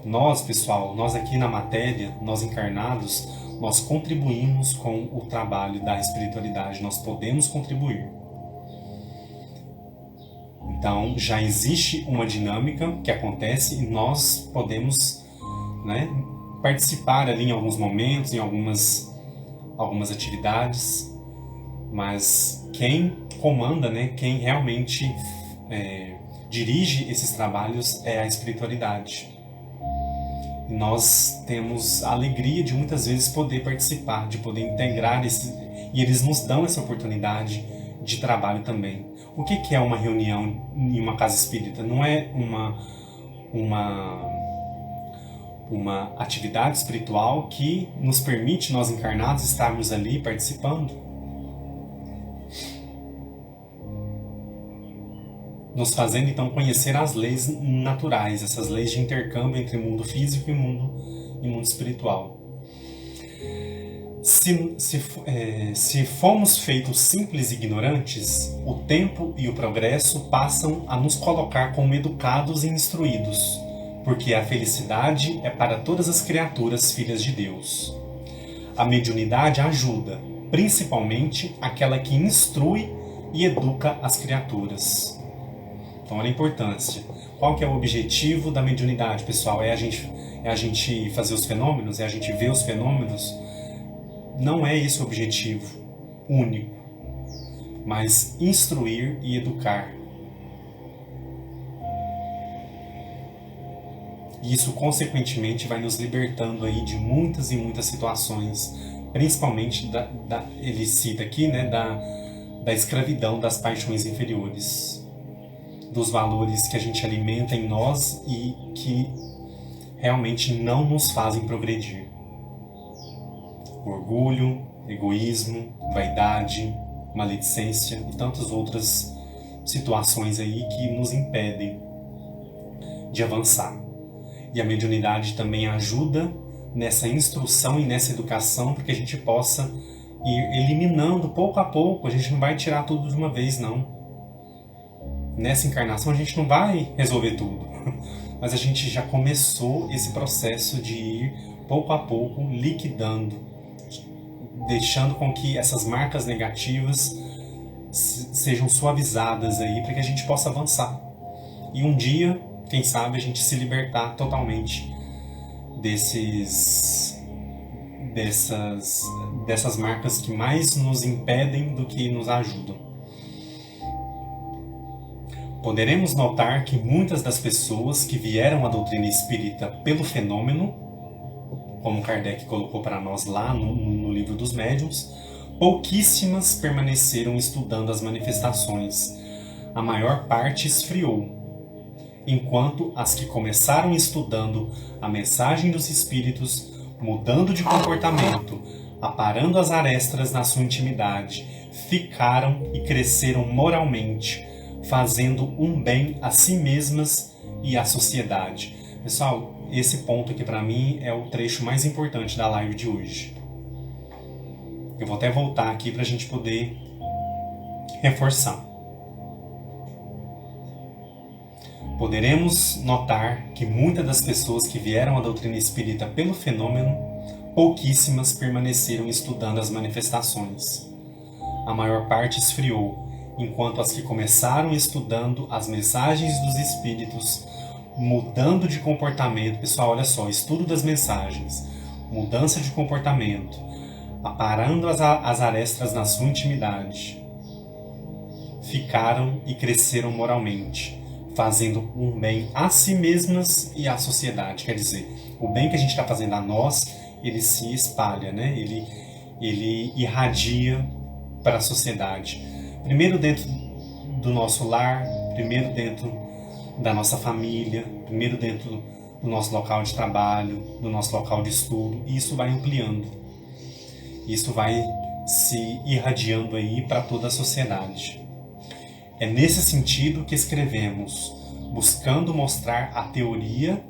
Nós, pessoal, nós aqui na matéria, nós encarnados, nós contribuímos com o trabalho da espiritualidade, nós podemos contribuir. Então, já existe uma dinâmica que acontece e nós podemos, né, participar ali em alguns momentos, em algumas atividades, mas quem comanda, né, quem realmente dirige esses trabalhos é a espiritualidade. E nós temos a alegria de muitas vezes poder participar, de poder integrar e eles nos dão essa oportunidade de trabalho também. O que é uma reunião em uma casa espírita? Não é uma atividade espiritual que nos permite, nós encarnados, estarmos ali participando? Nos fazendo então conhecer as leis naturais, essas leis de intercâmbio entre mundo físico e mundo espiritual. Se fomos feitos simples e ignorantes, o tempo e o progresso passam a nos colocar como educados e instruídos, porque a felicidade é para todas as criaturas filhas de Deus. A mediunidade ajuda, principalmente aquela que instrui e educa as criaturas. Então, olha a importância. Qual que é o objetivo da mediunidade, pessoal? É a gente fazer os fenômenos? É a gente ver os fenômenos? Não é esse o objetivo único, mas instruir e educar. E isso, consequentemente, vai nos libertando aí de muitas e muitas situações, principalmente ele cita aqui, né, da escravidão das paixões inferiores, dos valores que a gente alimenta em nós e que realmente não nos fazem progredir. Orgulho, egoísmo, vaidade, maledicência e tantas outras situações aí que nos impedem de avançar. E a mediunidade também ajuda nessa instrução e nessa educação para que a gente possa ir eliminando pouco a pouco. A gente não vai tirar tudo de uma vez, não. Nessa encarnação a gente não vai resolver tudo, mas a gente já começou esse processo de ir pouco a pouco liquidando, deixando com que essas marcas negativas sejam suavizadas aí para que a gente possa avançar. E um dia, quem sabe, a gente se libertar totalmente dessas marcas que mais nos impedem do que nos ajudam. Poderemos notar que muitas das pessoas que vieram à doutrina espírita pelo fenômeno, como Kardec colocou para nós lá no livro dos médiuns, pouquíssimas permaneceram estudando as manifestações. A maior parte esfriou, enquanto as que começaram estudando a mensagem dos espíritos, mudando de comportamento, aparando as arestas na sua intimidade, ficaram e cresceram moralmente, fazendo um bem a si mesmas e à sociedade. Pessoal, esse ponto aqui para mim é o trecho mais importante da live de hoje. Eu vou até voltar aqui para a gente poder reforçar. Poderemos notar que muitas das pessoas que vieram à doutrina espírita pelo fenômeno, pouquíssimas permaneceram estudando as manifestações. A maior parte esfriou, enquanto as que começaram estudando as mensagens dos espíritos, mudando de comportamento. Pessoal, olha só, estudo das mensagens, mudança de comportamento, aparando as arestas na sua intimidade, ficaram e cresceram moralmente, fazendo um bem a si mesmas e à sociedade. Quer dizer, o bem que a gente está fazendo a nós, ele se espalha, né? Ele irradia para a sociedade. Primeiro dentro do nosso lar, primeiro dentro da nossa família, primeiro dentro do nosso local de trabalho, do nosso local de estudo, e isso vai ampliando. Isso vai se irradiando aí para toda a sociedade. É nesse sentido que escrevemos, buscando mostrar a teoria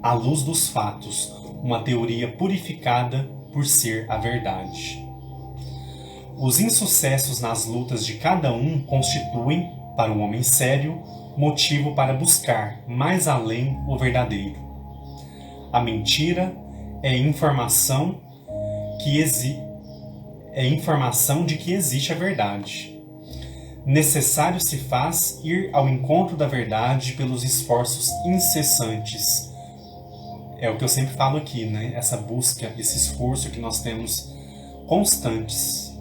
à luz dos fatos, uma teoria purificada por ser a verdade. Os insucessos nas lutas de cada um constituem, para o homem sério, motivo para buscar mais além o verdadeiro. A mentira é informação de que existe a verdade. Necessário se faz ir ao encontro da verdade pelos esforços incessantes. É o que eu sempre falo aqui, né? Essa busca, esse esforço que nós temos constantes.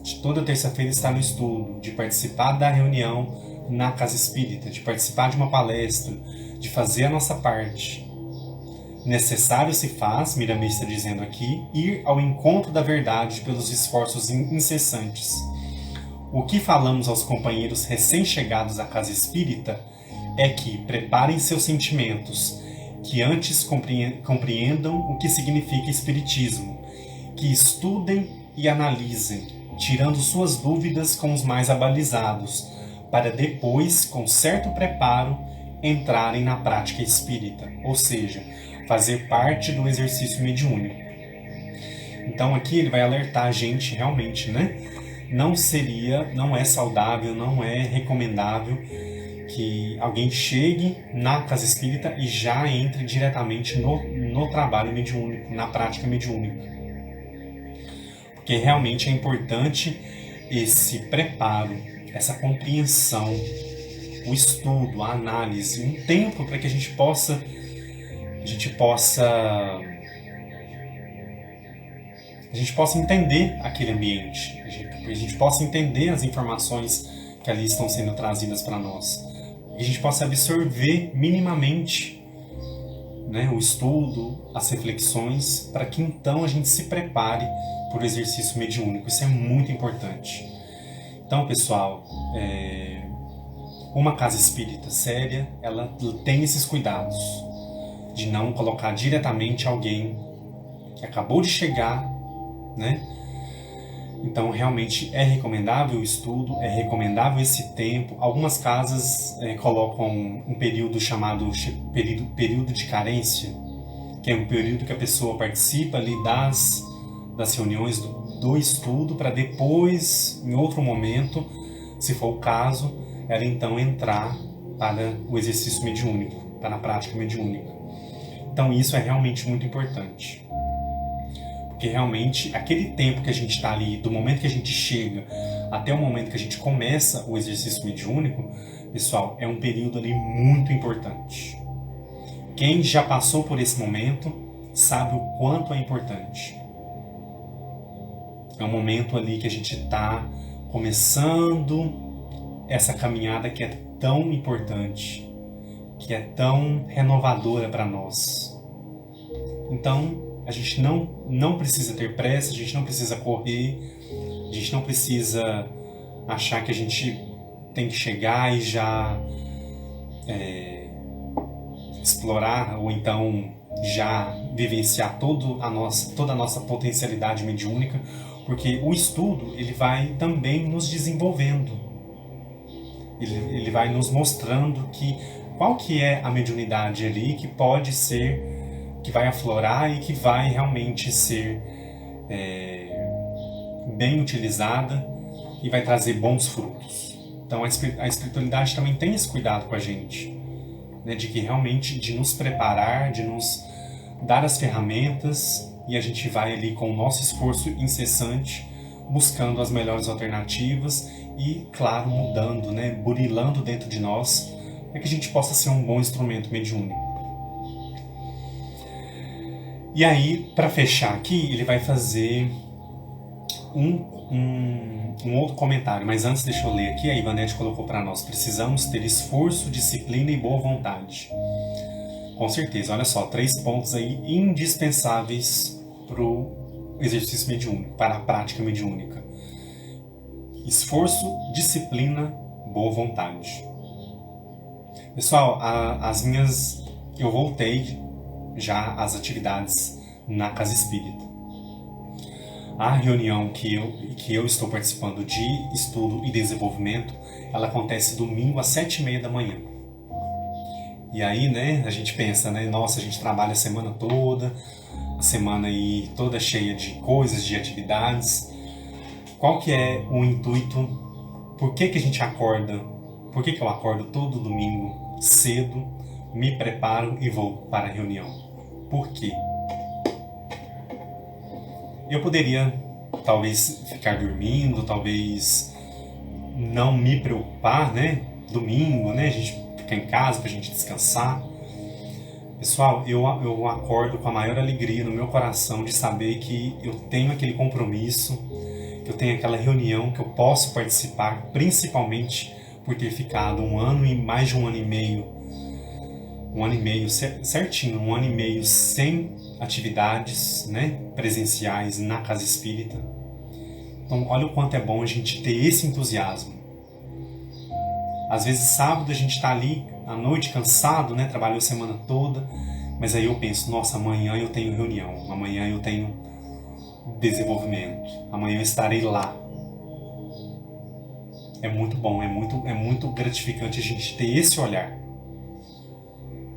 De toda terça-feira estar no estudo, de participar da reunião na casa espírita, de participar de uma palestra, de fazer a nossa parte. Necessário se faz, Miramês está dizendo aqui, ir ao encontro da verdade pelos esforços incessantes. O que falamos aos companheiros recém-chegados à casa espírita é que preparem seus sentimentos, que antes compreendam o que significa espiritismo, que estudem e analisem, tirando suas dúvidas com os mais abalizados, para depois, com certo preparo, entrarem na prática espírita, ou seja, fazer parte do exercício mediúnico. Então aqui ele vai alertar a gente realmente, né? Não é saudável, não é recomendável que alguém chegue na casa espírita e já entre diretamente no trabalho mediúnico, na prática mediúnica. Porque realmente é importante esse preparo, essa compreensão, o estudo, a análise, um tempo para que a gente possa entender aquele ambiente, a gente possa entender as informações que ali estão sendo trazidas para nós, e a gente possa absorver minimamente, né, o estudo, as reflexões, para que então a gente se prepare para o exercício mediúnico. Isso é muito importante. Então, pessoal, uma casa espírita séria, ela tem esses cuidados de não colocar diretamente alguém que acabou de chegar, né? Então, realmente é recomendável o estudo, é recomendável esse tempo. Algumas casas colocam um período chamado período de carência, que é um período que a pessoa participa ali das reuniões do estudo, para depois, em outro momento, se for o caso, ela então entrar para o exercício mediúnico, para a prática mediúnica. Então isso é realmente muito importante. Porque realmente aquele tempo que a gente está ali, do momento que a gente chega até o momento que a gente começa o exercício mediúnico, pessoal, é um período ali muito importante. Quem já passou por esse momento sabe o quanto é importante. É um momento ali que a gente está começando essa caminhada que é tão importante, que é tão renovadora para nós. Então, a gente não precisa ter pressa, a gente não precisa correr, a gente não precisa achar que a gente tem que chegar e já explorar, ou então já vivenciar toda a nossa potencialidade mediúnica, porque o estudo ele vai também nos desenvolvendo, ele vai nos mostrando qual que é a mediunidade ali que pode ser, que vai aflorar e que vai realmente ser bem utilizada e vai trazer bons frutos. Então a espiritualidade também tem esse cuidado com a gente, né, de que realmente de nos preparar, de nos dar as ferramentas, e a gente vai ali com o nosso esforço incessante buscando as melhores alternativas e, claro, mudando, né, burilando dentro de nós para que a gente possa ser um bom instrumento mediúnico. E aí, para fechar aqui, ele vai fazer um outro comentário, mas antes deixa eu ler aqui. A Ivanete colocou para nós: precisamos ter esforço, disciplina e boa vontade. Com certeza, olha só, 3 pontos aí indispensáveis para o exercício mediúnico, para a prática mediúnica: esforço, disciplina, boa vontade. Pessoal, eu voltei já às atividades na casa espírita. A reunião que eu estou participando de estudo e desenvolvimento, ela acontece domingo às 7h30 da manhã. E aí, né, a gente pensa, né, nossa, a gente trabalha a semana toda, a semana aí toda cheia de coisas, de atividades. Qual que é o intuito? Por que a gente acorda? Por que eu acordo todo domingo cedo, me preparo e vou para a reunião? Por quê? Eu poderia talvez ficar dormindo, talvez não me preocupar, né? Domingo, né? A gente fica em casa pra gente descansar. Pessoal, eu acordo com a maior alegria no meu coração de saber que eu tenho aquele compromisso, que eu tenho aquela reunião que eu posso participar, principalmente por ter ficado mais de um ano e meio certinho, um ano e meio sem atividades, né, presenciais na casa espírita. Então, olha o quanto é bom a gente ter esse entusiasmo. Às vezes, sábado, a gente está ali à noite cansado, né, trabalhou a semana toda, mas aí eu penso, nossa, amanhã eu tenho reunião, amanhã eu tenho desenvolvimento, amanhã eu estarei lá. É muito bom, é muito gratificante a gente ter esse olhar.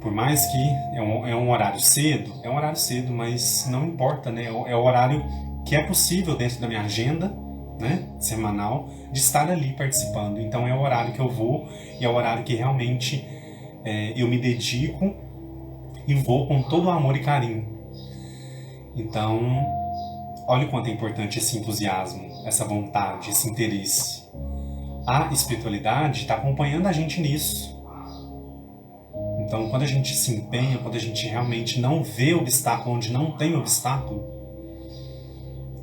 Por mais que é um horário cedo, mas não importa, né? É o horário que é possível dentro da minha agenda, né, semanal, de estar ali participando. Então é o horário que eu vou e é o horário que realmente eu me dedico e vou com todo o amor e carinho. Então, olha o quanto é importante esse entusiasmo, essa vontade, esse interesse. A espiritualidade está acompanhando a gente nisso. Então, quando a gente se empenha, quando a gente realmente não vê obstáculo onde não tem obstáculo,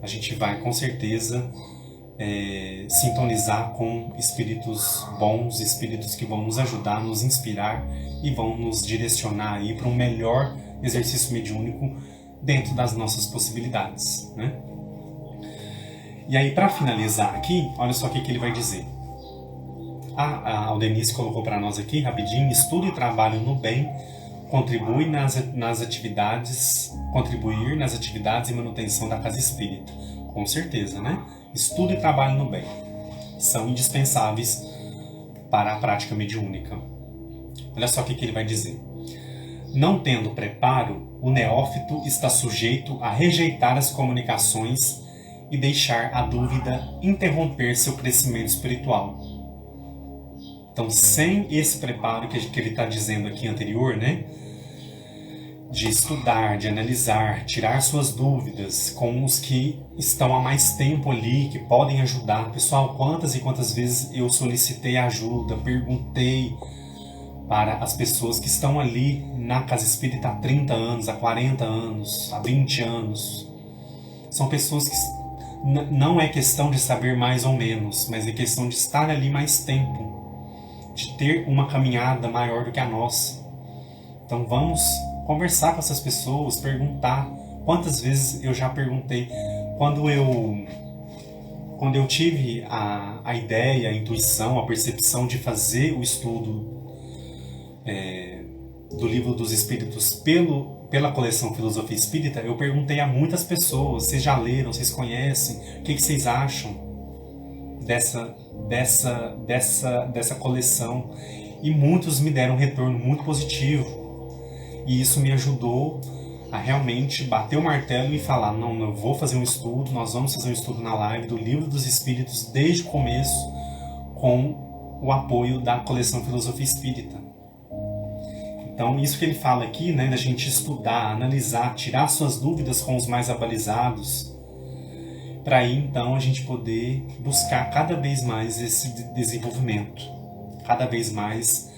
a gente vai, com certeza, sintonizar com espíritos bons, espíritos que vão nos ajudar, nos inspirar e vão nos direcionar para um melhor exercício mediúnico dentro das nossas possibilidades, né? E aí, para finalizar aqui, olha só o que ele vai dizer. A Aldenice colocou para nós aqui, rapidinho: estudo e trabalho no bem, contribuir nas atividades e manutenção da casa espírita. Com certeza, né? Estudo e trabalho no bem são indispensáveis para a prática mediúnica. Olha só o que ele vai dizer. Não tendo preparo, o neófito está sujeito a rejeitar as comunicações e deixar a dúvida interromper seu crescimento espiritual. Então, sem esse preparo que ele está dizendo aqui anterior, né, de estudar, de analisar, tirar suas dúvidas com os que estão há mais tempo ali, que podem ajudar. Pessoal, quantas e quantas vezes eu solicitei ajuda, perguntei para as pessoas que estão ali na casa espírita há 30 anos, há 40 anos, há 20 anos. São pessoas que não é questão de saber mais ou menos, mas é questão de estar ali mais tempo, de ter uma caminhada maior do que a nossa. Então vamos conversar com essas pessoas, perguntar. Quantas vezes eu já perguntei, quando eu tive a ideia, a intuição, a percepção de fazer o estudo do Livro dos Espíritos pela coleção Filosofia Espírita, eu perguntei a muitas pessoas: vocês já leram, vocês conhecem, o que vocês acham dessa coleção? E muitos me deram um retorno muito positivo, e isso me ajudou a realmente bater o martelo e falar: não, eu vou fazer um estudo, nós vamos fazer um estudo na live do Livro dos Espíritos desde o começo, com o apoio da coleção Filosofia Espírita. Então, isso que ele fala aqui, né, da gente estudar, analisar, tirar suas dúvidas com os mais abalizados, para aí então a gente poder buscar cada vez mais esse desenvolvimento, cada vez mais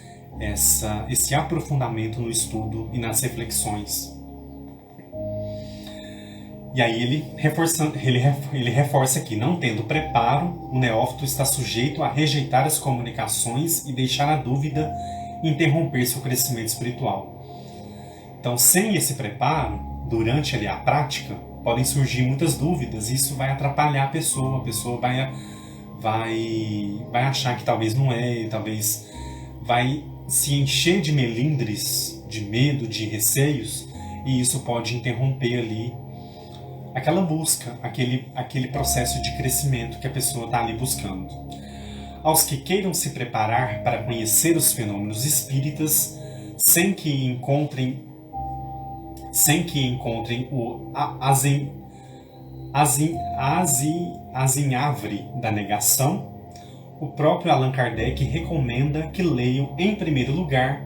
esse aprofundamento no estudo e nas reflexões. E aí ele reforça aqui: não tendo preparo, o neófito está sujeito a rejeitar as comunicações e deixar a dúvida interromper seu crescimento espiritual. Então, sem esse preparo, durante ali a prática, podem surgir muitas dúvidas e isso vai atrapalhar a pessoa vai achar que talvez não é, talvez vai se encher de melindres, de medo, de receios, e isso pode interromper ali aquela busca, aquele processo de crescimento que a pessoa está ali buscando. Aos que queiram se preparar para conhecer os fenômenos espíritas, sem que encontrem o azinhavre da negação, o próprio Allan Kardec recomenda que leiam, em primeiro lugar,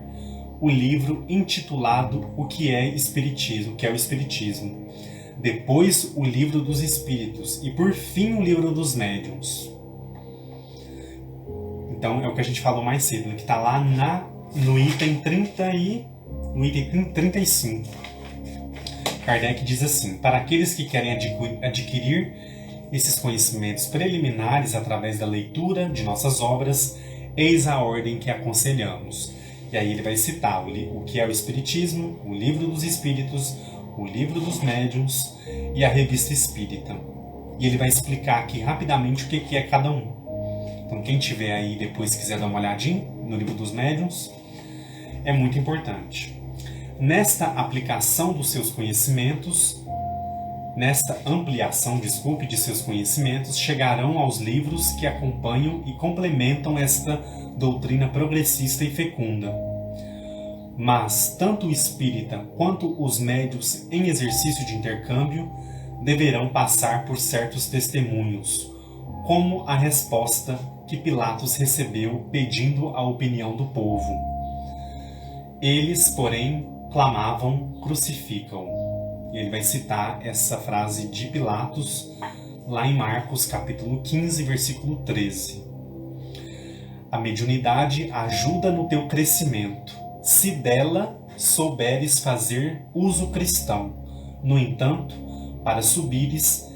o livro intitulado O que é Espiritismo, que é o Espiritismo, depois o Livro dos Espíritos e, por fim, o Livro dos Médiuns. Então, é o que a gente falou mais cedo, né, que está lá no item 35. Kardec diz assim: para aqueles que querem adquirir esses conhecimentos preliminares através da leitura de nossas obras, Eis a ordem que aconselhamos. E aí ele vai citar o que é o Espiritismo, o Livro dos Espíritos, o Livro dos Médiuns e a Revista Espírita. E ele vai explicar aqui rapidamente o que é cada um. Então quem tiver aí depois quiser dar uma olhadinha no Livro dos Médiuns, é muito importante. Nesta aplicação dos seus conhecimentos, nesta ampliação, de seus conhecimentos, chegarão aos livros que acompanham e complementam esta doutrina progressista e fecunda. Mas tanto o espírita quanto os médiuns em exercício de intercâmbio deverão passar por certos testemunhos, como a resposta que Pilatos recebeu pedindo a opinião do povo. Eles, porém, clamavam: crucificam. E ele vai citar essa frase de Pilatos lá em Marcos capítulo 15, versículo 13. A mediunidade ajuda no teu crescimento, se dela souberes fazer uso cristão. No entanto, para subires,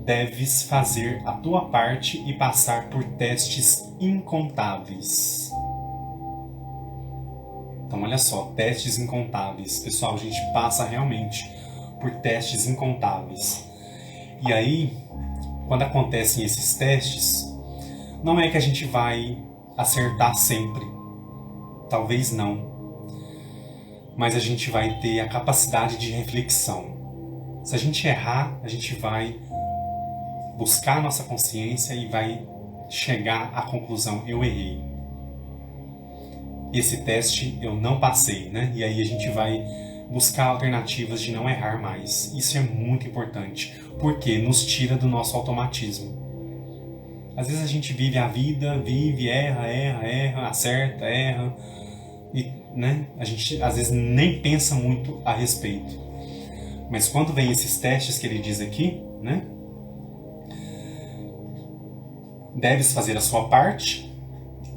deves fazer a tua parte e passar por testes incontáveis. Então olha só, testes incontáveis. Pessoal, a gente passa realmente por testes incontáveis. E aí, quando acontecem esses testes, não é que a gente vai acertar sempre. Talvez não. Mas a gente vai ter a capacidade de reflexão. Se a gente errar, a gente vai buscar a nossa consciência e vai chegar à conclusão: eu errei. Esse teste eu não passei, né? E aí a gente vai buscar alternativas de não errar mais. Isso é muito importante, porque nos tira do nosso automatismo. Às vezes a gente vive a vida, erra, acerta, erra, e né? A gente às vezes nem pensa muito a respeito. Mas quando vem esses testes que ele diz aqui, né? Deves fazer a sua parte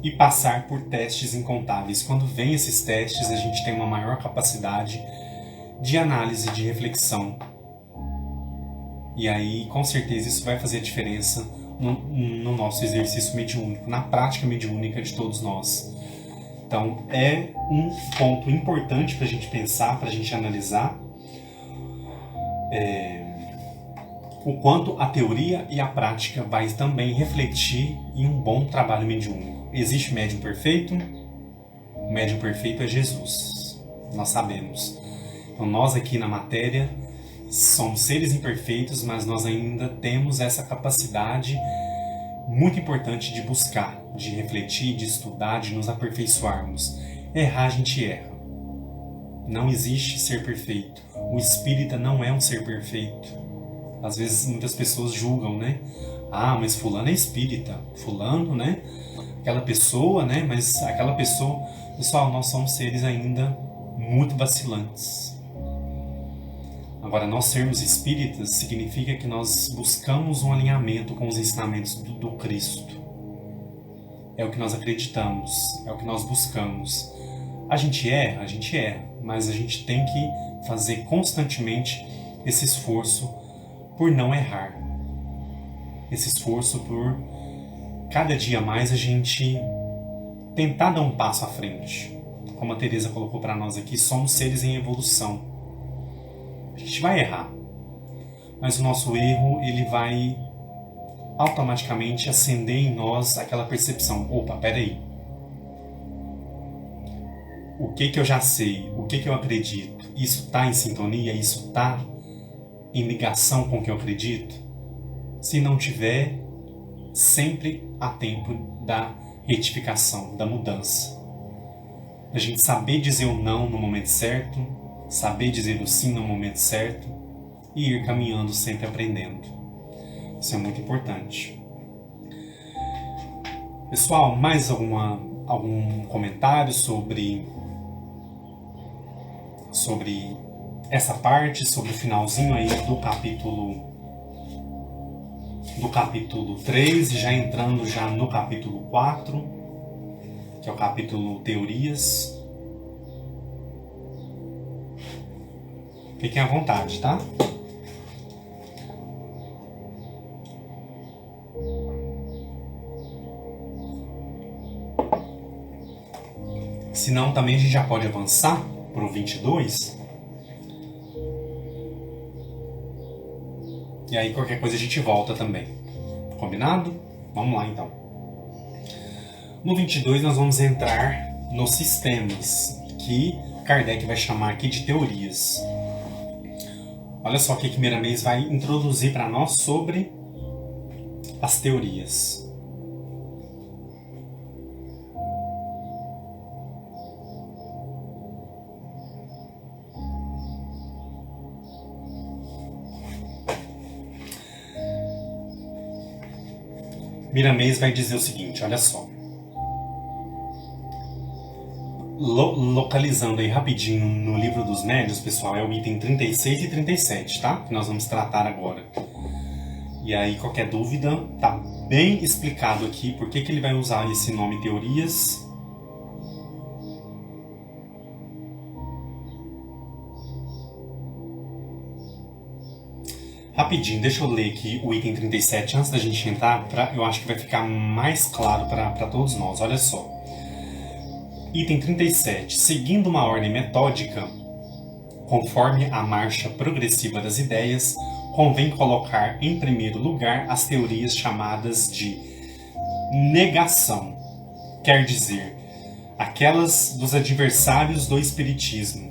e passar por testes incontáveis. Quando vem esses testes, a gente tem uma maior capacidade de análise, de reflexão. E aí, com certeza, isso vai fazer a diferença no nosso exercício mediúnico, na prática mediúnica de todos nós. Então, é um ponto importante para a gente pensar, para a gente analisar o quanto a teoria e a prática vai também refletir em um bom trabalho mediúnico. Existe médium perfeito? O médium perfeito é Jesus. Nós sabemos. Então nós aqui na matéria somos seres imperfeitos, mas nós ainda temos essa capacidade muito importante de buscar, de refletir, de estudar, de nos aperfeiçoarmos. Errar, a gente erra. Não existe ser perfeito. O espírita não é um ser perfeito. Às vezes muitas pessoas julgam, né? Ah, mas fulano é espírita. Fulano, né? Aquela pessoa, né? Mas aquela pessoa... Pessoal, nós somos seres ainda muito vacilantes. Agora, nós sermos espíritas significa que nós buscamos um alinhamento com os ensinamentos do Cristo. É o que nós acreditamos, é o que nós buscamos. A gente erra, mas a gente tem que fazer constantemente esse esforço por não errar. Esse esforço por cada dia mais a gente tentar dar um passo à frente. Como a Teresa colocou para nós aqui, somos seres em evolução. A gente vai errar, mas o nosso erro ele vai automaticamente acender em nós aquela percepção: opa, peraí, o que eu já sei, o que eu acredito, isso está em sintonia, isso está em ligação com o que eu acredito? Se não tiver, sempre há tempo da retificação, da mudança. A gente saber dizer o não no momento certo, saber dizer o sim no momento certo e ir caminhando, sempre aprendendo. Isso é muito importante. Pessoal, mais algum comentário sobre essa parte, sobre o finalzinho aí do capítulo 3, e já entrando já no capítulo 4, que é o capítulo Teorias. Fiquem à vontade, tá? Senão também a gente já pode avançar para o 22. E aí qualquer coisa a gente volta também. Combinado? Vamos lá então. No 22 nós vamos entrar nos sistemas, que Kardec vai chamar aqui de teorias. Olha só o que Miramês vai introduzir para nós sobre as teorias. Miramês vai dizer o seguinte, olha só. Localizando aí rapidinho no livro dos médiuns, pessoal, é o item 36 e 37, tá? Que nós vamos tratar agora. E aí, qualquer dúvida, tá bem explicado aqui por que ele vai usar esse nome teorias. Rapidinho, deixa eu ler aqui o item 37 antes da gente entrar, eu acho que vai ficar mais claro para todos nós. Olha só. Item 37. Seguindo uma ordem metódica, conforme a marcha progressiva das ideias, convém colocar em primeiro lugar as teorias chamadas de negação, quer dizer, aquelas dos adversários do espiritismo.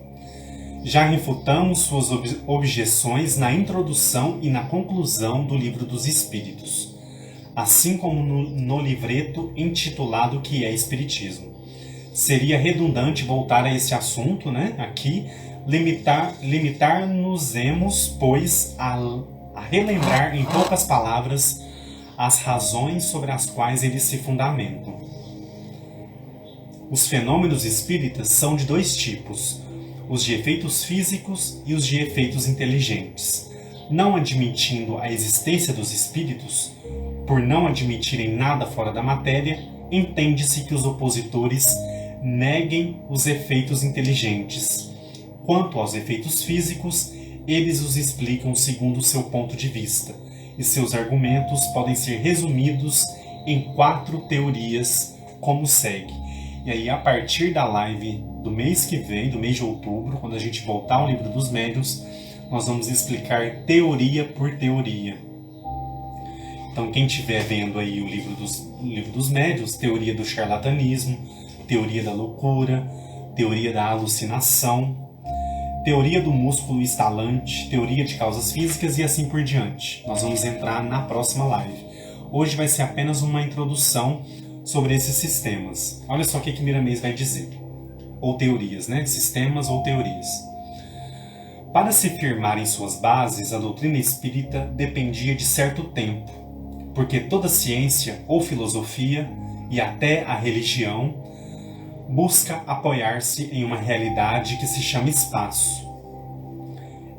Já refutamos suas objeções na introdução e na conclusão do Livro dos Espíritos, assim como no livreto intitulado Que é Espiritismo. Seria redundante voltar a esse assunto, né? Aqui, limitar-nos-emos, pois, a relembrar em poucas palavras as razões sobre as quais eles se fundamentam. Os fenômenos espíritas são de dois tipos, os de efeitos físicos e os de efeitos inteligentes. Não admitindo a existência dos espíritos, por não admitirem nada fora da matéria, entende-se que os opositores neguem os efeitos inteligentes. Quanto aos efeitos físicos, eles os explicam segundo o seu ponto de vista, e seus argumentos podem ser resumidos em 4 teorias, como segue. E aí, a partir da live do mês que vem, do mês de outubro, quando a gente voltar ao Livro dos Médiuns, nós vamos explicar teoria por teoria. Então, quem estiver vendo aí o livro dos Médiuns, teoria do charlatanismo, teoria da loucura, teoria da alucinação, teoria do músculo estalante, teoria de causas físicas e assim por diante. Nós vamos entrar na próxima live. Hoje vai ser apenas uma introdução sobre esses sistemas. Olha só o que Miramês vai dizer. Ou teorias, né? Sistemas ou teorias. Para se firmar em suas bases, a doutrina espírita dependia de certo tempo, porque toda ciência ou filosofia, e até a religião, busca apoiar-se em uma realidade que se chama espaço.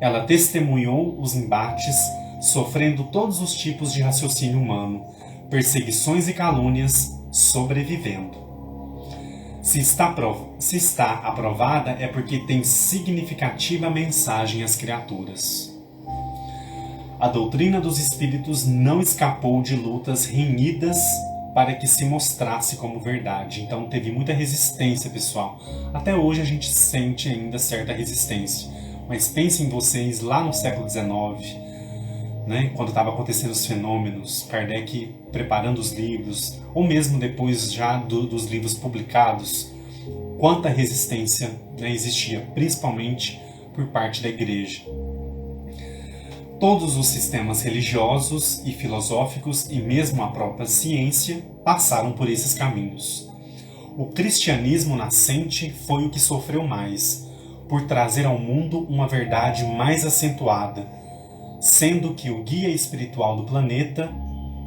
Ela testemunhou os embates, sofrendo todos os tipos de raciocínio humano, perseguições e calúnias, sobrevivendo. Se está aprovada é porque tem significativa mensagem às criaturas. A doutrina dos espíritos não escapou de lutas renhidas para que se mostrasse como verdade. Então teve muita resistência, pessoal. Até hoje a gente sente ainda certa resistência. Mas pensem vocês lá no século XIX, né, quando estava acontecendo os fenômenos, Kardec preparando os livros, ou mesmo depois já dos livros publicados, quanta resistência, né, existia, principalmente por parte da Igreja. Todos os sistemas religiosos e filosóficos, e mesmo a própria ciência, passaram por esses caminhos. O cristianismo nascente foi o que sofreu mais, por trazer ao mundo uma verdade mais acentuada, sendo que o guia espiritual do planeta,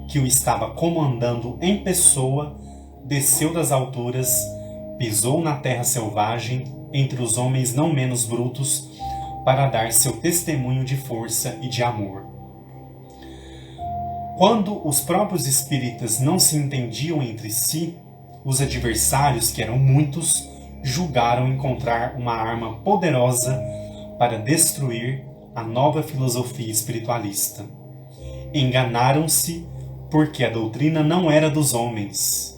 que o estava comandando em pessoa, desceu das alturas, pisou na terra selvagem, entre os homens não menos brutos, para dar seu testemunho de força e de amor. Quando os próprios espíritas não se entendiam entre si, os adversários, que eram muitos, julgaram encontrar uma arma poderosa para destruir a nova filosofia espiritualista. Enganaram-se porque a doutrina não era dos homens,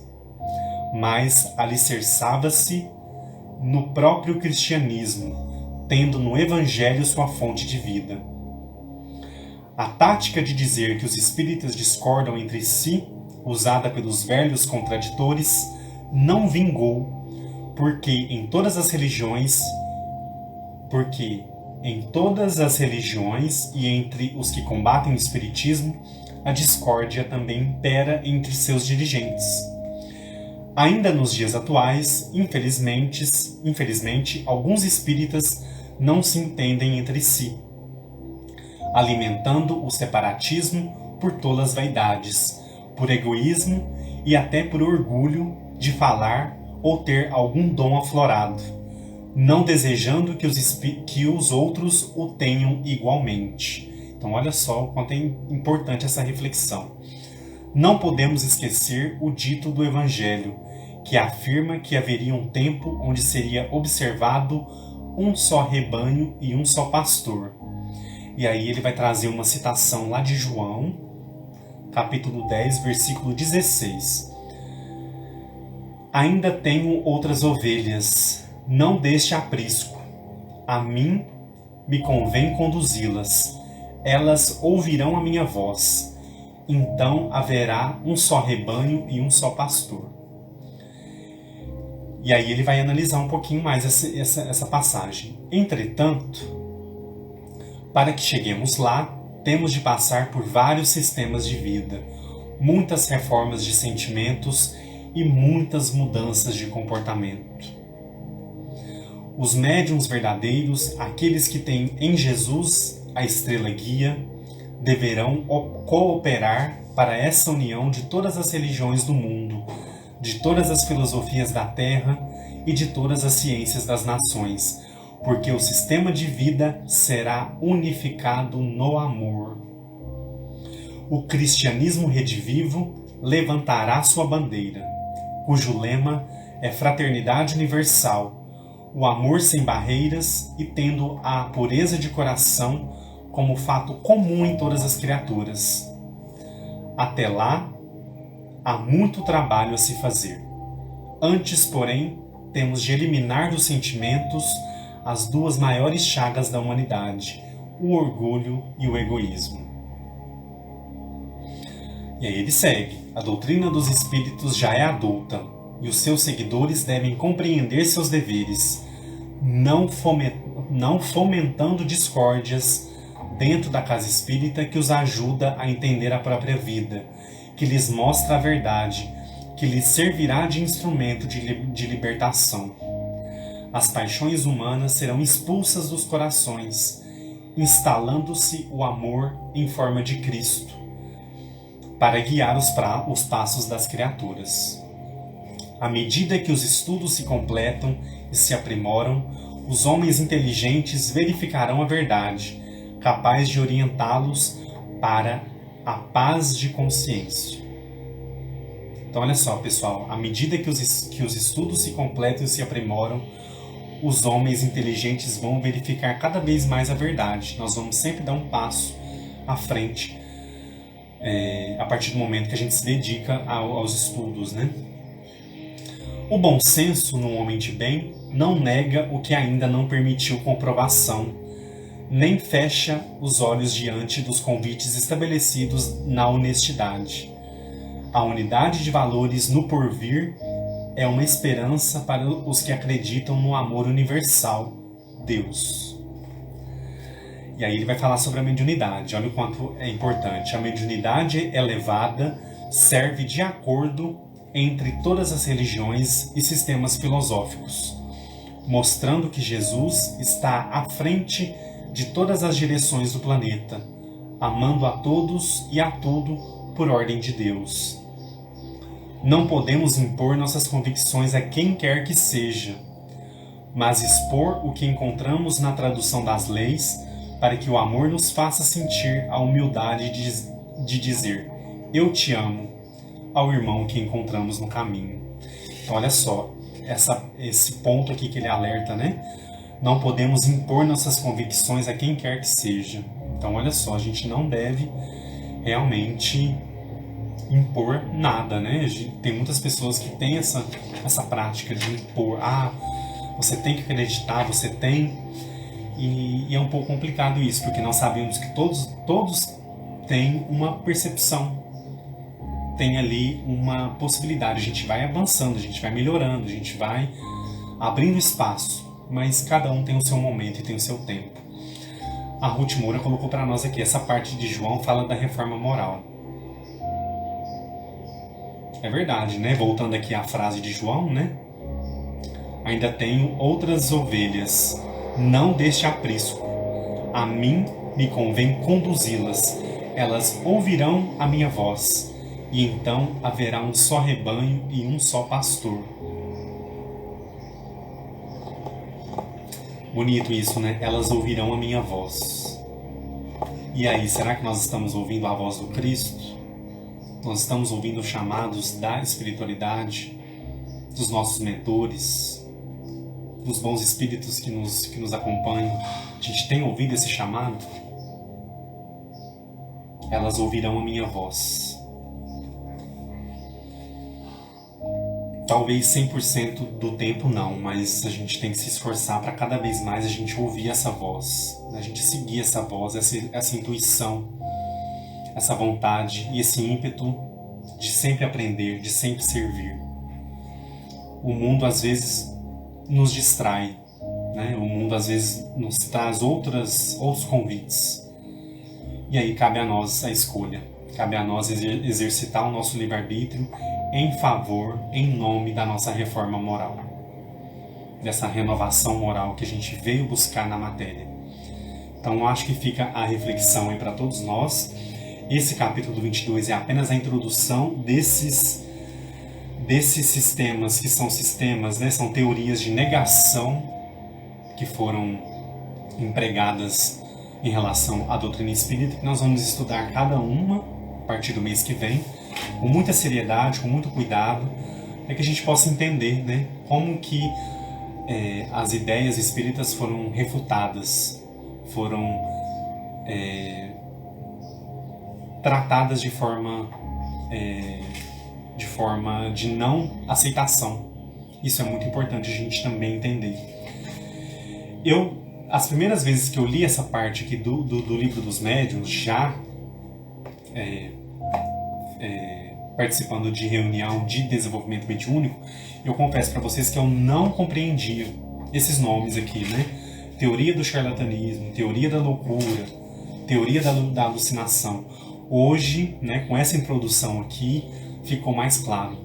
mas alicerçava-se no próprio cristianismo, tendo no Evangelho sua fonte de vida. A tática de dizer que os espíritas discordam entre si, usada pelos velhos contraditores, não vingou, porque em todas as religiões e entre os que combatem o espiritismo, a discórdia também impera entre seus dirigentes. Ainda nos dias atuais, infelizmente, alguns espíritas não se entendem entre si, alimentando o separatismo por tolas vaidades, por egoísmo e até por orgulho de falar ou ter algum dom aflorado, não desejando que os outros o tenham igualmente. Então olha só o quanto é importante essa reflexão. Não podemos esquecer o dito do Evangelho, que afirma que haveria um tempo onde seria observado um só rebanho e um só pastor. E aí ele vai trazer uma citação lá de João, capítulo 10, versículo 16. Ainda tenho outras ovelhas, não deste aprisco. A mim me convém conduzi-las. Elas ouvirão a minha voz. Então haverá um só rebanho e um só pastor. E aí ele vai analisar um pouquinho mais essa passagem. Entretanto, para que cheguemos lá, temos de passar por vários sistemas de vida, muitas reformas de sentimentos e muitas mudanças de comportamento. Os médiuns verdadeiros, aqueles que têm em Jesus a estrela guia, deverão cooperar para essa união de todas as religiões do mundo, de todas as filosofias da Terra e de todas as ciências das nações, porque o sistema de vida será unificado no amor. O cristianismo redivivo levantará sua bandeira, cujo lema é fraternidade universal, o amor sem barreiras e tendo a pureza de coração como fato comum em todas as criaturas. Até lá, há muito trabalho a se fazer. Antes, porém, temos de eliminar dos sentimentos as duas maiores chagas da humanidade, o orgulho e o egoísmo. E aí ele segue. A doutrina dos espíritos já é adulta, e os seus seguidores devem compreender seus deveres, não fomentando discórdias dentro da casa espírita que os ajuda a entender a própria vida, que lhes mostra a verdade, que lhes servirá de instrumento de libertação. As paixões humanas serão expulsas dos corações, instalando-se o amor em forma de Cristo, para guiar os passos das criaturas. À medida que os estudos se completam e se aprimoram, os homens inteligentes verificarão a verdade, capaz de orientá-los para a paz de consciência. Então olha só, pessoal, à medida que os estudos se completam e se aprimoram, os homens inteligentes vão verificar cada vez mais a verdade. Nós vamos sempre dar um passo à frente a partir do momento que a gente se dedica aos estudos, né? O bom senso no homem de bem não nega o que ainda não permitiu comprovação, nem fecha os olhos diante dos convites estabelecidos na honestidade. A unidade de valores no porvir é uma esperança para os que acreditam no amor universal, Deus. E aí ele vai falar sobre a mediunidade. Olha o quanto é importante. A mediunidade elevada serve de acordo entre todas as religiões e sistemas filosóficos, mostrando que Jesus está à frente de todas as direções do planeta, amando a todos e a tudo por ordem de Deus. Não podemos impor nossas convicções a quem quer que seja, mas expor o que encontramos na tradução das leis para que o amor nos faça sentir a humildade de dizer "eu te amo" ao irmão que encontramos no caminho. Então olha só, esse ponto aqui que ele alerta, né? Não podemos impor nossas convicções a quem quer que seja. Então olha só, a gente não deve realmente impor nada, né? Tem muitas pessoas que têm essa prática de impor, você tem que acreditar, você tem... E é um pouco complicado isso, porque nós sabemos que todos têm uma percepção, tem ali uma possibilidade, a gente vai avançando, a gente vai melhorando, a gente vai abrindo espaço, mas cada um tem o seu momento e tem o seu tempo. A Ruth Moura colocou para nós aqui, essa parte de João fala da reforma moral. É verdade, né? Voltando aqui à frase de João, né? Ainda tenho outras ovelhas, não deste aprisco. A mim me convém conduzi-las. Elas ouvirão a minha voz, e então haverá um só rebanho e um só pastor. Bonito isso, né? Elas ouvirão a minha voz. E aí, será que nós estamos ouvindo a voz do Cristo? Nós estamos ouvindo os chamados da espiritualidade, dos nossos mentores, dos bons espíritos que nos acompanham? A gente tem ouvido esse chamado? Elas ouvirão a minha voz. Talvez 100% do tempo não, mas a gente tem que se esforçar para cada vez mais a gente ouvir essa voz, a gente seguir essa voz, essa intuição, essa vontade e esse ímpeto de sempre aprender, de sempre servir. O mundo às vezes nos distrai, né? O mundo às vezes nos traz outros convites. E aí cabe a nós a escolha, cabe a nós exercitar o nosso livre-arbítrio em favor, em nome da nossa reforma moral, dessa renovação moral que a gente veio buscar na matéria. Então acho que fica a reflexão aí para todos nós. Esse capítulo 22 é apenas a introdução desses sistemas, que são sistemas, né, são teorias de negação que foram empregadas em relação à doutrina espírita, que nós vamos estudar cada uma a partir do mês que vem, com muita seriedade, com muito cuidado, para que a gente possa entender, né, como que as ideias espíritas foram refutadas, foram tratadas de forma de não aceitação. Isso é muito importante a gente também entender. As primeiras vezes que eu li essa parte aqui do livro dos médiuns, já participando de reunião de desenvolvimento mediúnico, eu confesso para vocês que eu não compreendia esses nomes aqui, né? Teoria do charlatanismo, teoria da loucura, teoria da alucinação. Hoje, né, com essa introdução aqui, ficou mais claro,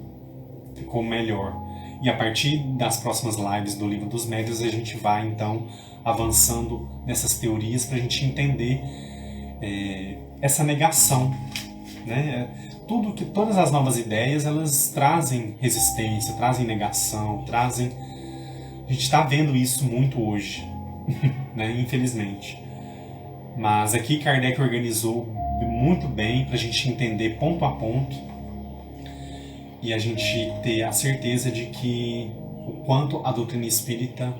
ficou melhor. E a partir das próximas lives do Livro dos Médiuns, a gente vai, então, avançando nessas teorias para a gente entender essa negação, né? Todas as novas ideias, elas trazem resistência, trazem negação, trazem... A gente está vendo isso muito hoje, né? Infelizmente. Mas aqui Kardec organizou muito bem para a gente entender ponto a ponto e a gente ter a certeza de que o quanto a doutrina espírita,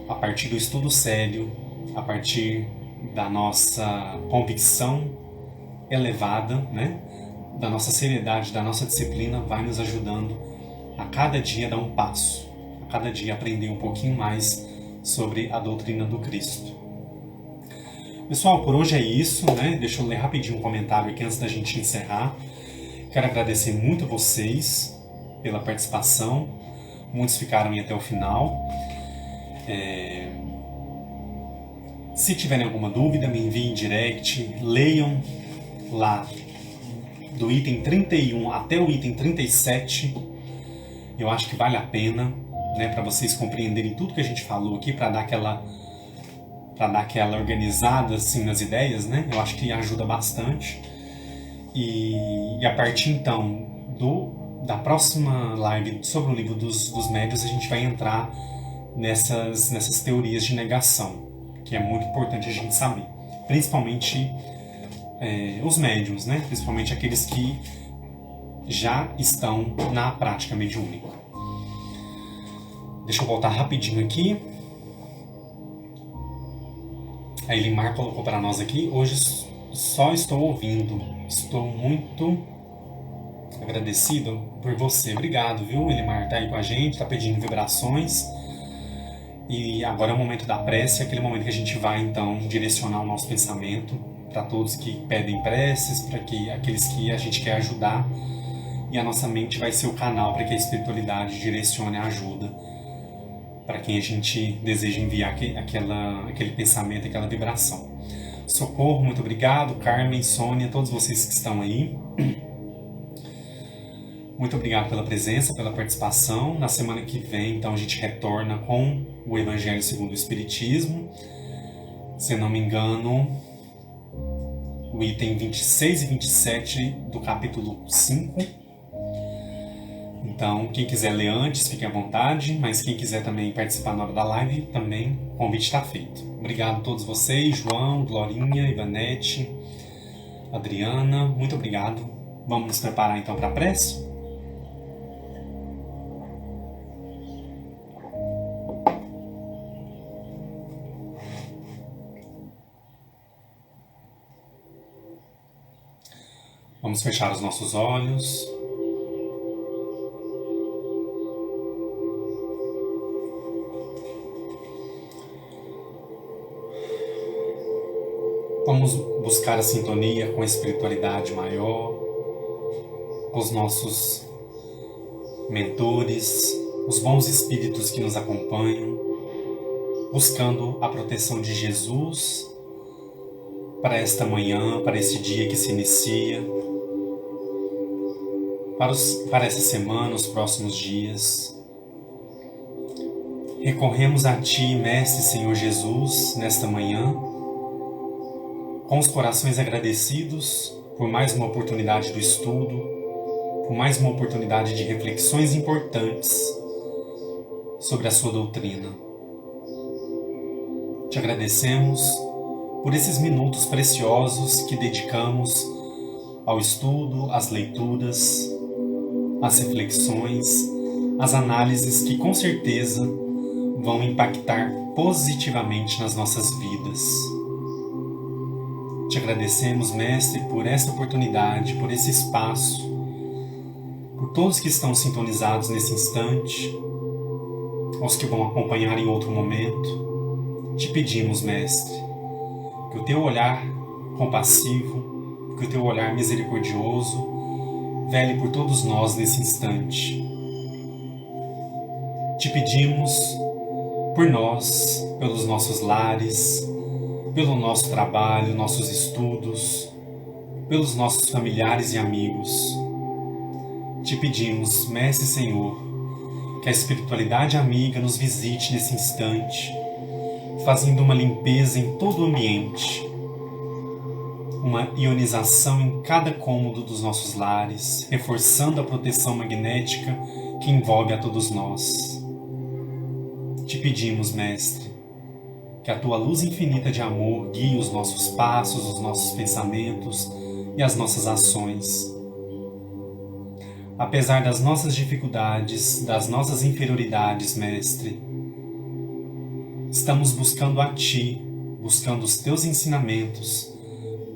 a partir do estudo sério, a partir da nossa convicção elevada, né, da nossa seriedade, da nossa disciplina, vai nos ajudando a cada dia dar um passo, a cada dia aprender um pouquinho mais sobre a doutrina do Cristo. Pessoal, por hoje é isso, né? Deixa eu ler rapidinho um comentário aqui antes da gente encerrar. Quero agradecer muito a vocês pela participação. Muitos ficaram aí até o final. Se tiverem alguma dúvida, me enviem em direct. Leiam lá do item 31 até o item 37. Eu acho que vale a pena, né, para vocês compreenderem tudo que a gente falou aqui, para dar aquela organizada assim nas ideias, né? Eu acho que ajuda bastante. E a partir então da próxima live sobre o livro dos médiuns, a gente vai entrar nessas teorias de negação, que é muito importante a gente saber. Principalmente os médiuns, né? Principalmente aqueles que já estão na prática mediúnica. Deixa eu voltar rapidinho aqui. A Elimar colocou para nós aqui: hoje só estou ouvindo. Estou muito agradecido por você. Obrigado, viu, Elimar? Tá aí com a gente, tá pedindo vibrações. E agora é o momento da prece, aquele momento que a gente vai então direcionar o nosso pensamento para todos que pedem preces, para que aqueles que a gente quer ajudar, e a nossa mente vai ser o canal para que a espiritualidade direcione a ajuda para quem a gente deseja enviar aquele pensamento, aquela vibração. Socorro, muito obrigado. Carmen, Sônia, todos vocês que estão aí. Muito obrigado pela presença, pela participação. Na semana que vem, então, a gente retorna com o Evangelho segundo o Espiritismo. Se não me engano, o item 26 e 27 do capítulo 5. Então, quem quiser ler antes, fique à vontade, mas quem quiser também participar na hora da live, também o convite está feito. Obrigado a todos vocês, João, Glorinha, Ivanete, Adriana, muito obrigado. Vamos nos preparar então para a prece? Vamos fechar os nossos olhos. Vamos buscar a sintonia com a espiritualidade maior, com os nossos mentores, os bons espíritos que nos acompanham, buscando a proteção de Jesus para esta manhã, para esse dia que se inicia, para essa semana, os próximos dias. Recorremos a Ti, Mestre Senhor Jesus, nesta manhã, com os corações agradecidos por mais uma oportunidade do estudo, por mais uma oportunidade de reflexões importantes sobre a Sua doutrina. Te agradecemos por esses minutos preciosos que dedicamos ao estudo, às leituras, às reflexões, às análises que com certeza vão impactar positivamente nas nossas vidas. Te agradecemos, Mestre, por essa oportunidade, por esse espaço, por todos que estão sintonizados nesse instante, aos que vão acompanhar em outro momento. Te pedimos, Mestre, que o Teu olhar compassivo, que o Teu olhar misericordioso vele por todos nós nesse instante. Te pedimos por nós, pelos nossos lares, pelo nosso trabalho, nossos estudos, pelos nossos familiares e amigos. Te pedimos, Mestre Senhor, que a espiritualidade amiga nos visite nesse instante, fazendo uma limpeza em todo o ambiente, uma ionização em cada cômodo dos nossos lares, reforçando a proteção magnética que envolve a todos nós. Te pedimos, Mestre, que a Tua luz infinita de amor guie os nossos passos, os nossos pensamentos e as nossas ações. Apesar das nossas dificuldades, das nossas inferioridades, Mestre, estamos buscando a Ti, buscando os Teus ensinamentos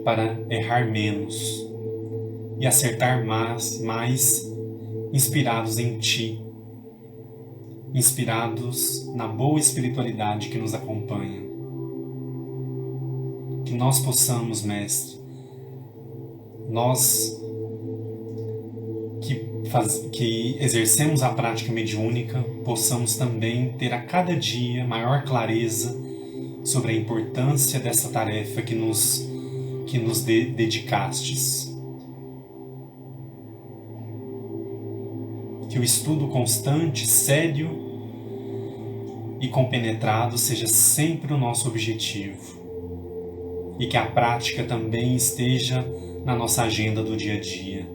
para errar menos e acertar mais inspirados em Ti, inspirados na boa espiritualidade que nos acompanha. Que nós possamos, Mestre, nós que exercemos a prática mediúnica, possamos também ter a cada dia maior clareza sobre a importância dessa tarefa que nos dedicastes. Que o estudo constante, sério e compenetrado seja sempre o nosso objetivo. E que a prática também esteja na nossa agenda do dia a dia.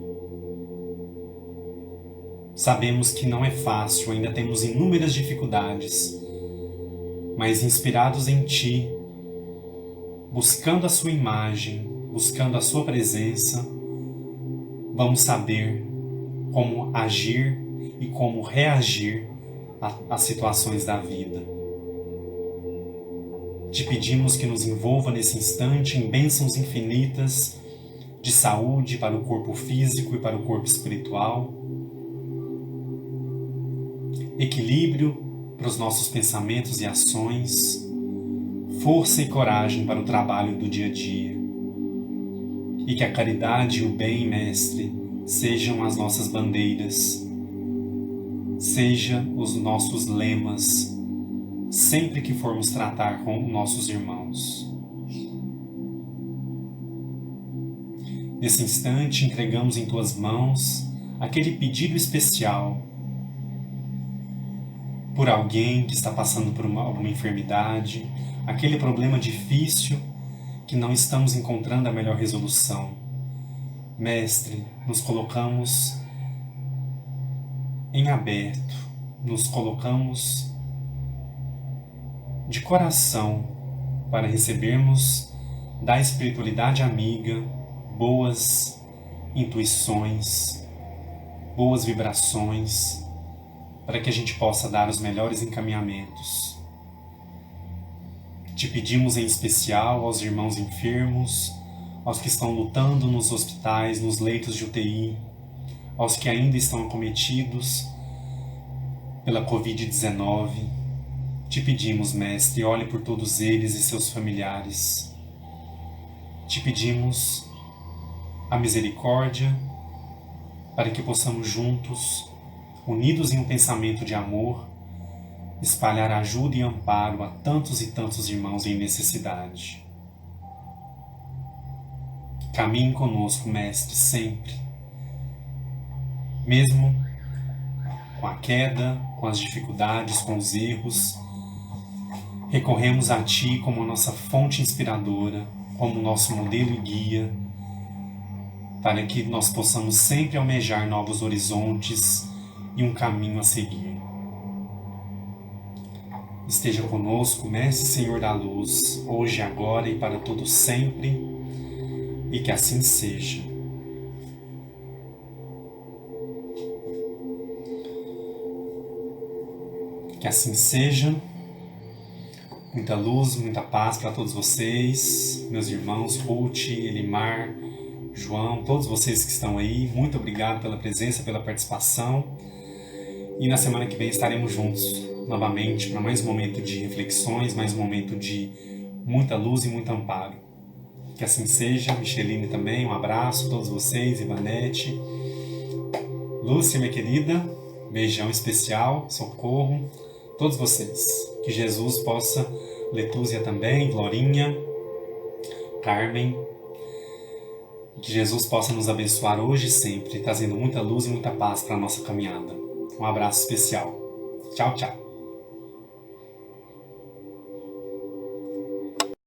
Sabemos que não é fácil, ainda temos inúmeras dificuldades, mas inspirados em Ti, buscando a Sua imagem, buscando a Sua presença, vamos saber como agir e como reagir às situações da vida. Te pedimos que nos envolva nesse instante em bênçãos infinitas de saúde para o corpo físico e para o corpo espiritual, equilíbrio para os nossos pensamentos e ações, força e coragem para o trabalho do dia a dia. E que a caridade e o bem, Mestre, sejam as nossas bandeiras, sejam os nossos lemas, sempre que formos tratar com nossos irmãos. Nesse instante, entregamos em Tuas mãos aquele pedido especial por alguém que está passando por alguma enfermidade, aquele problema difícil que não estamos encontrando a melhor resolução. Mestre, nos colocamos em aberto, nos colocamos de coração para recebermos da espiritualidade amiga boas intuições, boas vibrações, para que a gente possa dar os melhores encaminhamentos. Te pedimos em especial aos irmãos enfermos, aos que estão lutando nos hospitais, nos leitos de UTI, aos que ainda estão acometidos pela Covid-19. Te pedimos, Mestre, olhe por todos eles e seus familiares. Te pedimos a misericórdia para que possamos juntos, unidos em um pensamento de amor, espalhar ajuda e amparo a tantos e tantos irmãos em necessidade. Caminhe conosco, Mestre, sempre. Mesmo com a queda, com as dificuldades, com os erros, recorremos a Ti como a nossa fonte inspiradora, como nosso modelo e guia, para que nós possamos sempre almejar novos horizontes e um caminho a seguir. Esteja conosco, Mestre Senhor da Luz, hoje, agora e para todo sempre, e que assim seja. Que assim seja. Muita luz, muita paz para todos vocês, meus irmãos Ruth, Elimar, João, todos vocês que estão aí. Muito obrigado pela presença, pela participação. E na semana que vem estaremos juntos novamente para mais um momento de reflexões, mais um momento de muita luz e muito amparo. Que assim seja. Micheline também, um abraço a todos vocês, Ivanete, Lúcia, minha querida, beijão especial, Socorro, todos vocês. Que Jesus possa, Letúzia também, Glorinha, Carmen, que Jesus possa nos abençoar hoje e sempre, trazendo muita luz e muita paz para a nossa caminhada. Um abraço especial. Tchau, tchau.